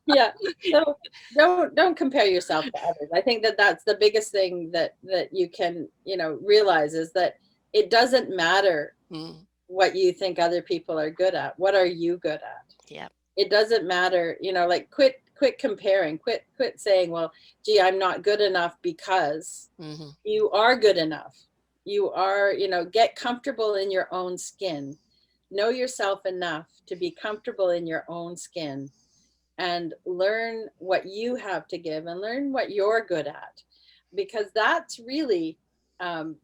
S2: Yeah. So don't compare yourself to others. I think that that's the biggest thing that you can, realize is that it doesn't matter
S1: Mm,
S2: what you think other people are good at. What are you good at?
S1: yeah.
S2: It doesn't matter, like quit comparing, quit saying, well, gee, I'm not good enough, because
S1: Hmm.
S2: you are good enough. You are, get comfortable in your own skin. Know yourself enough to be comfortable in your own skin, and learn what you have to give and learn what you're good at, because that's really um,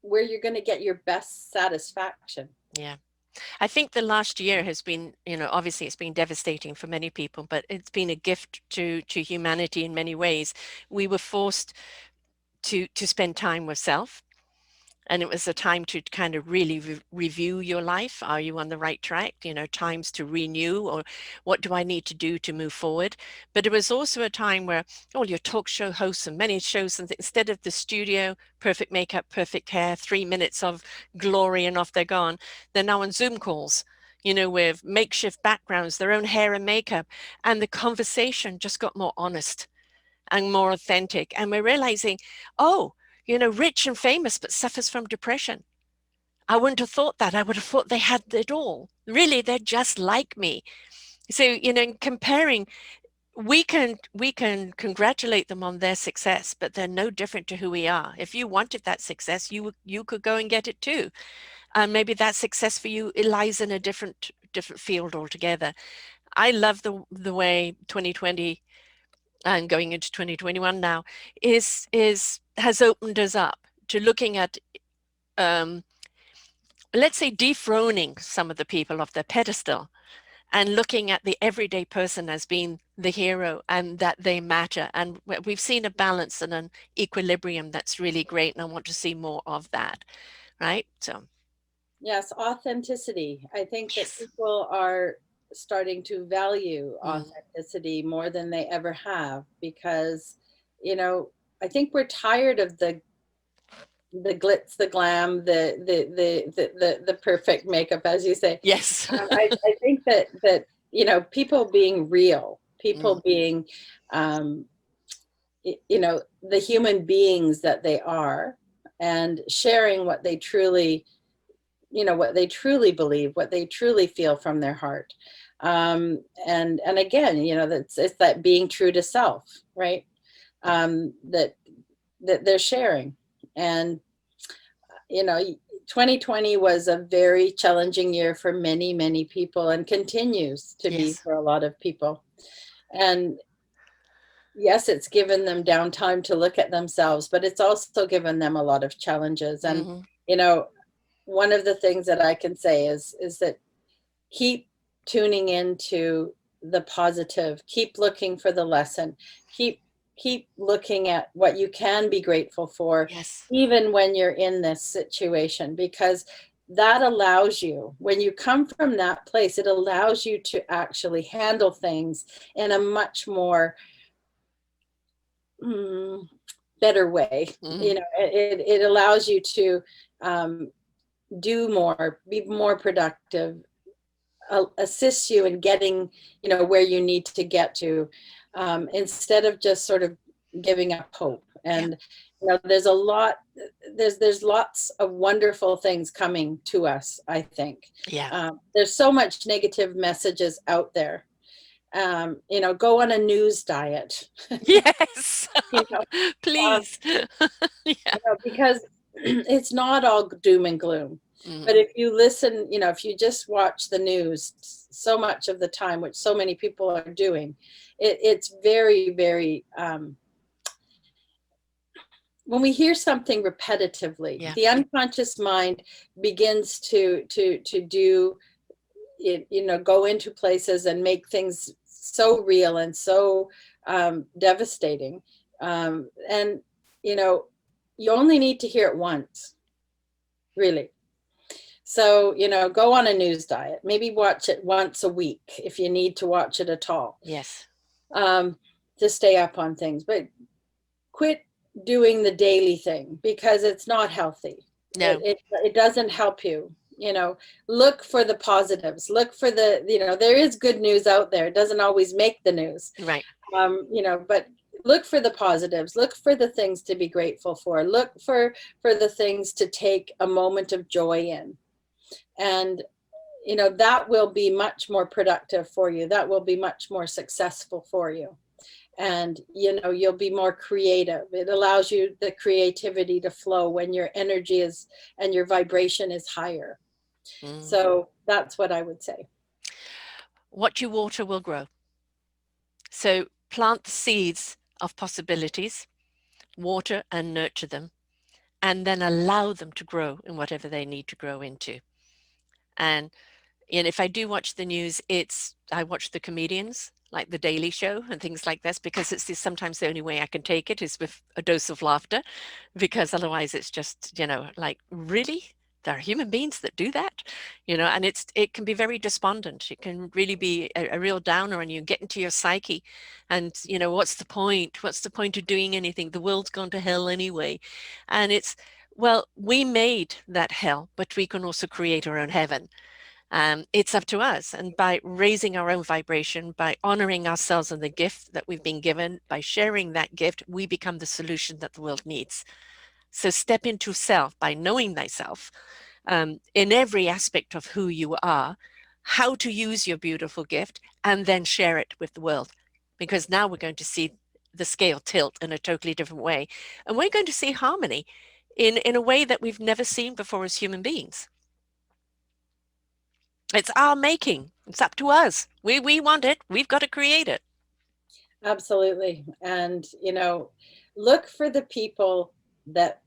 S2: where you're going to get your best satisfaction.
S1: Yeah. I think the last year has been, obviously it's been devastating for many people, but it's been a gift to humanity in many ways. We were forced to spend time with self. And it was a time to kind of really review your life. Are you on the right track? Times to renew, or what do I need to do to move forward? But it was also a time where all your talk show hosts and many shows, and instead of the studio, perfect makeup, perfect hair, 3 minutes of glory and off they're gone, they're now on Zoom calls, with makeshift backgrounds, their own hair and makeup. And the conversation just got more honest and more authentic. And we're realizing, oh, rich and famous, but suffers from depression. I wouldn't have thought that. I would have thought they had it all. Really, they're just like me. So, in comparing, we can congratulate them on their success, but they're no different to who we are. If you wanted that success, you could go and get it too. And maybe that success for you, it lies in a different field altogether. I love the way 2020 and going into 2021 now is has opened us up to looking at um, let's say dethroning some of the people off their pedestal and looking at the everyday person as being the hero and that they matter. And we've seen a balance and an equilibrium that's really great. And I want to see more of that. Right. So,
S2: Yes, authenticity. I think that
S1: yes.
S2: people are starting to value
S1: Mm,
S2: authenticity more than they ever have, because, you know, I think we're tired of the glitz, the glam, the perfect makeup, as you say.
S1: yes.
S2: I think that people being real,
S1: Mm,
S2: people being um, the human beings that they are, and sharing what they truly believe, what they truly feel from their heart. And again, it's that being true to self, right? That they're sharing. And, you know, 2020 was a very challenging year for many, many people, and continues to be
S1: yes.
S2: for a lot of people. And yes, it's given them downtime to look at themselves, but it's also given them a lot of challenges. And,
S1: Hmm.
S2: you know, one of the things that I can say is that keep tuning into the positive, keep looking for the lesson, keep looking at what you can be grateful for,
S1: Yes.
S2: even when you're in this situation, because that allows you, when you come from that place, it allows you to actually handle things in a much more mm, better way.
S1: Hmm.
S2: It allows you to um, do more, be more productive, assist you in getting, where you need to get to, instead of just sort of giving up hope.
S1: Yeah.
S2: And there's a lot, there's lots of wonderful things coming to us, I think.
S1: Yeah.
S2: There's so much negative messages out there. Go on a news diet.
S1: Yes.
S2: you know, um,
S1: Please. Yeah.
S2: because it's not all doom and gloom. But
S1: Mm,
S2: if you listen, if you just watch the news so much of the time, which so many people are doing, it's very, very, when we hear something repetitively,
S1: yeah.
S2: the unconscious mind begins to do it, go into places and make things so real and so devastating. And, you know, you only need to hear it once, really. So, go on a news diet. Maybe watch it once a week if you need to watch it at all.
S1: Yes.
S2: Um, to stay up on things, but quit doing the daily thing because it's not healthy.
S1: No.
S2: It doesn't help you. Look for the positives. Look for there is good news out there. It doesn't always make the news.
S1: Right.
S2: But look for the positives. Look for the things to be grateful for. Look for the things to take a moment of joy in. And that will be much more productive for you. That will be much more successful for you. And you'll be more creative. It allows you the creativity to flow when your energy is and your vibration is higher.
S1: Mm.
S2: So that's what I would say.
S1: What you water will grow. So plant the seeds of possibilities, water and nurture them, and then allow them to grow in whatever they need to grow into. And if I do watch the news, I watch the comedians, like The Daily Show and things like this, because it's sometimes the only way I can take it is with a dose of laughter, because otherwise it's just, like, really? There are human beings that do that, and it can be very despondent. It can really be a real downer, and you get into your psyche and, what's the point? What's the point of doing anything? The world's gone to hell anyway. And well, we made that hell, but we can also create our own heaven. It's up to us. And by raising our own vibration, by honoring ourselves and the gift that we've been given, by sharing that gift, we become the solution that the world needs. So step into self by knowing thyself in every aspect of who you are, how to use your beautiful gift, and then share it with the world. Because now we're going to see the scale tilt in a totally different way. And we're going to see harmony in a way that we've never seen before as human beings. It's our making. It's up to us. We want it. We've got to create it.
S2: Absolutely. And look for the people that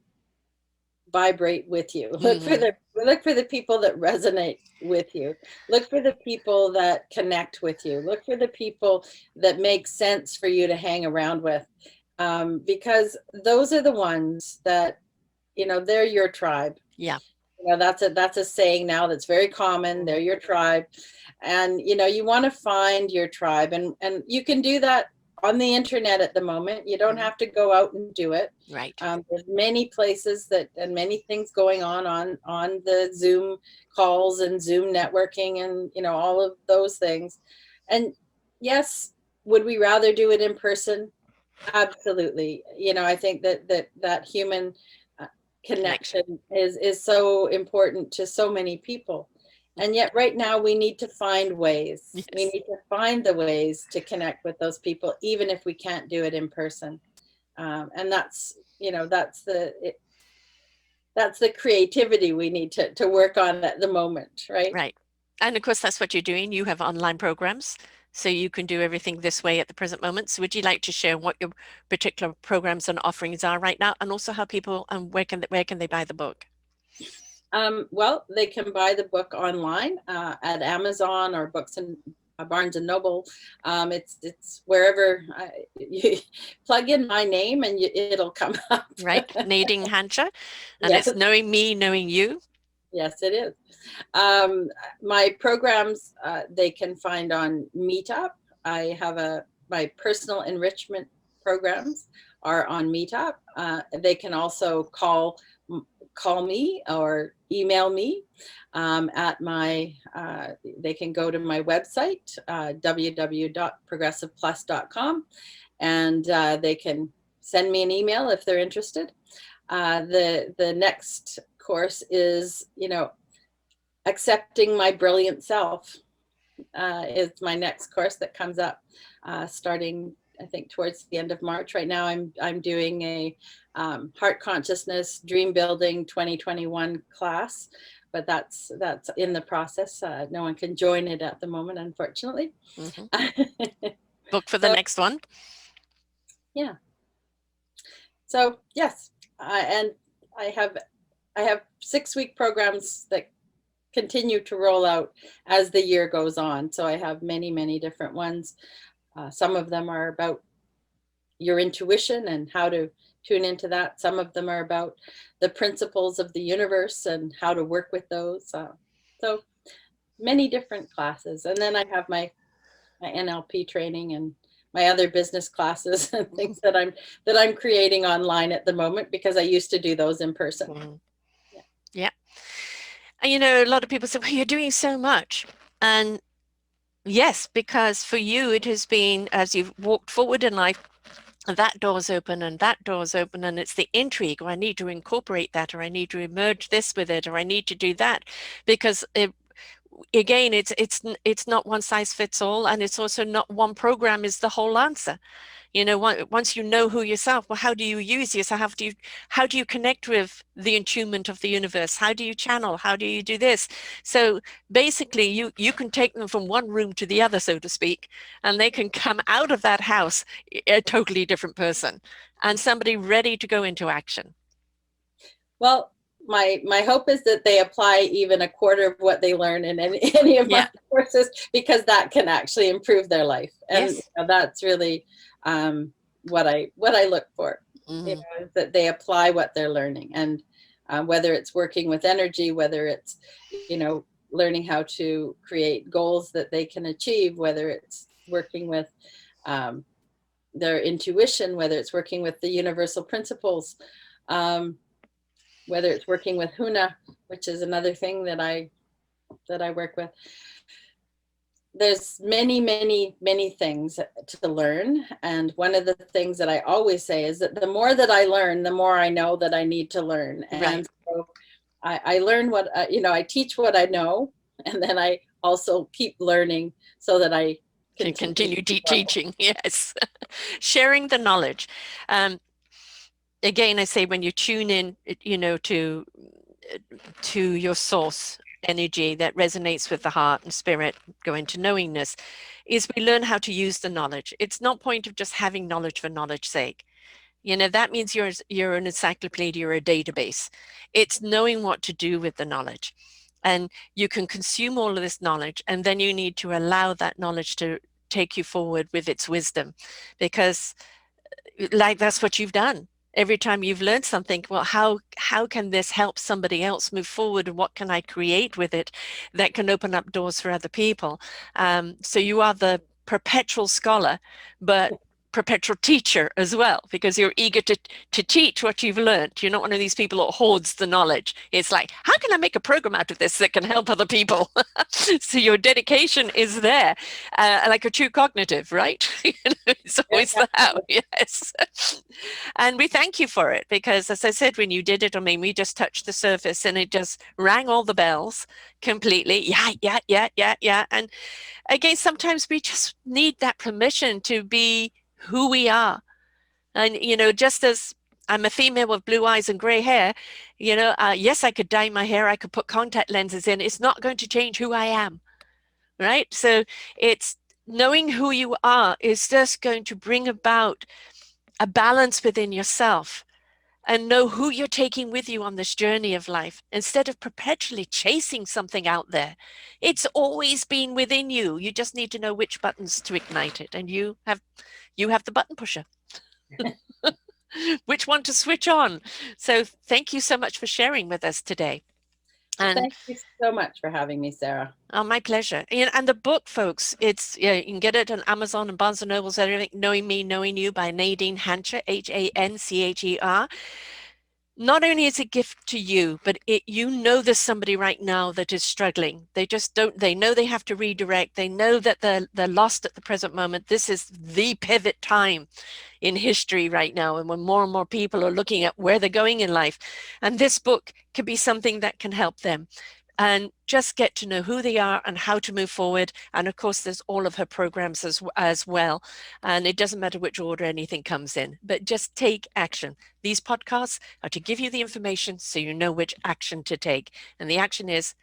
S2: vibrate with you.
S1: Mm-hmm.
S2: Look for the people that resonate with you. Look for the people that connect with you. Look for the people that make sense for you to hang around with, because those are the ones that they're your tribe.
S1: Yeah.
S2: That's a saying now that's very common. They're your tribe. And you want to find your tribe, and you can do that on the internet at the moment. You don't have to go out and do it.
S1: Right.
S2: There's many places and many things going on the Zoom calls and Zoom networking and all of those things. And yes, would we rather do it in person? Absolutely. I think that human
S1: Connection.
S2: connection is so important to so many people. And yet right now we need to find ways. We
S1: Yes.
S2: need to find the ways to connect with those people, even if we can't do it in person. And that's the creativity we need to work on at the moment, right?
S1: Right. And of course, that's what you're doing. You have online programs, so you can do everything this way at the present moment. So would you like to share what your particular programs and offerings are right now, and also how people where can they buy the book?
S2: Well, they can buy the book online at Amazon or Books and Barnes and Noble. It's wherever you plug in my name and it'll come up.
S1: Right, Nadine Hancher, and
S2: Yes,
S1: it's knowing me, knowing you.
S2: yes, it is. My programs they can find on Meetup. I have my personal enrichment programs are on Meetup. They can also call me or email me at my they can go to my website www.progressiveplus.com, and they can send me an email if they're interested. The next course is accepting my brilliant self is my next course that comes up starting I think towards the end of March. Right now I'm doing a heart consciousness dream building 2021 class, but that's in the process. No one can join it at the moment, unfortunately.
S1: Mm-hmm. Book for the
S2: So
S1: next one.
S2: yeah, so yes, and I have 6-week programs that continue to roll out as the year goes on. So I have many different ones. Some of them are about your intuition and how to tune into that. Some of them are about the principles of the universe and how to work with those. So many different classes. And then I have my NLP training and my other business classes and things that I'm creating online at the moment, because I used to do those in person.
S1: Mm.
S2: Yeah.
S1: Yeah. And you know, a lot of people say, well, you're doing so much. And yes, because for you, it has been, as you've walked forward in life, that door's open and that door's open, and it's the intrigue, or I need to incorporate that, or I need to merge this with it, or I need to do that, because again, it's not one size fits all, and it's also not one program is the whole answer. You know, once you know who yourself, well, how do you use yourself? How do you connect with the attunement of the universe? How do you channel? How do you do this? So basically, you can take them from one room to the other, so to speak, and they can come out of that house a totally different person and somebody ready to go into action.
S2: Well, my hope is that they apply even a quarter of what they learn in any of
S1: Yeah.
S2: my courses, because that can actually improve their life. And
S1: Yes.
S2: that's really what I look for.
S1: Mm.
S2: Is that they apply what they're learning, and whether it's working with energy, whether it's learning how to create goals that they can achieve, whether it's working with um, their intuition, whether it's working with the universal principles. Whether it's working with Huna, which is another thing that I work with. There's many things to learn, and one of the things that I always say is that the more that I learn, the more I know that I need to learn.
S1: Right.
S2: And so I learn what I teach what I know, and then I also keep learning so that I
S1: Can
S2: continue
S1: continue
S2: to grow.
S1: teaching. Yes. Sharing the knowledge. Um, Again, I say when you tune in, you know, to your source energy that resonates with the heart and spirit, go into knowingness, is we learn how to use the knowledge. It's not point of just having knowledge for knowledge's sake. You know, that means you're an encyclopedia or a database. It's knowing what to do with the knowledge. And you can consume all of this knowledge, and then you need to allow that knowledge to take you forward with its wisdom, because like that's what you've done. Every time you've learned something, well, how can this help somebody else move forward, and what can I create with it that can open up doors for other people? So you are the perpetual scholar, but perpetual teacher as well, because you're eager to teach what you've learned. You're not one of these people that hoards the knowledge. It's like, how can I make a program out of this that can help other people? So your dedication is there, like a true cognitive, right? You know, it's always
S2: Yeah,
S1: that, yes. And we thank you for it, because as I said, when you did it, I mean, we just touched the surface and it just rang all the bells completely. Yeah, yeah, yeah, yeah, yeah. And again, sometimes we just need that permission to be who we are. And, you know, just as I'm a female with blue eyes and gray hair, you know, yes, I could dye my hair, I could put contact lenses in. It's not going to change who I am, right? So it's knowing who you are is just going to bring about a balance within yourself, and know who you're taking with you on this journey of life instead of perpetually chasing something out there. It's always been within you. You just need to know which buttons to ignite it, and you have the button pusher. Which one to switch on. So thank you so much for sharing with us today.
S2: Well,
S1: And
S2: thank you so much for having me, Sarah.
S1: oh, my pleasure. And the book, folks, it's yeah, you can get it on Amazon and Barnes and Nobles. Everything. Knowing Me, Knowing You by Nadine Hancher, Hancher. Not only is it a gift to you, but you know there's somebody right now that is struggling. They just don't, they know they have to redirect. They know that they're lost at the present moment. This is the pivot time in history right now, and when more and more people are looking at where they're going in life. And this book could be something that can help them and just get to know who they are and how to move forward. And of course, there's all of her programs as well. And it doesn't matter which order anything comes in, but just take action. These podcasts are to give you the information so you know which action to take. And the action is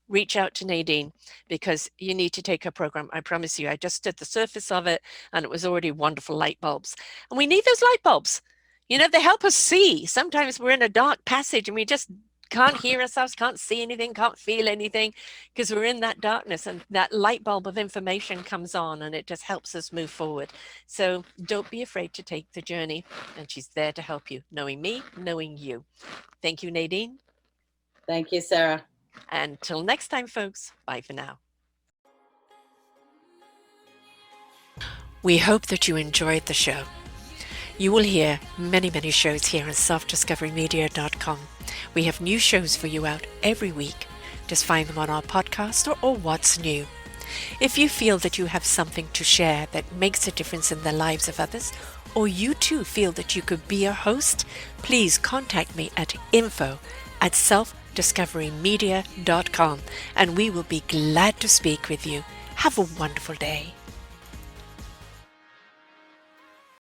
S1: reach out to Nadine, because you need to take her program. I promise you, I just did the surface of it and it was already wonderful light bulbs. And we need those light bulbs. You know, they help us see. Sometimes we're in a dark passage and we just can't hear ourselves, can't see anything, can't feel anything, because we're in that darkness, and that light bulb of information comes on and it just helps us move forward. So don't be afraid to take the journey, and she's there to help you, knowing me, knowing you. Thank you, Nadine.
S2: Thank you, Sarah.
S1: Until next time, folks, bye for now. We hope that you enjoyed the show. You will hear many, many shows here on selfdiscoverymedia.com. We have new shows for you out every week. Just find them on our podcast or What's New. If you feel that you have something to share that makes a difference in the lives of others, or you too feel that you could be a host, please contact me at info@selfdiscoverymedia.com and we will be glad to speak with you. Have a wonderful day.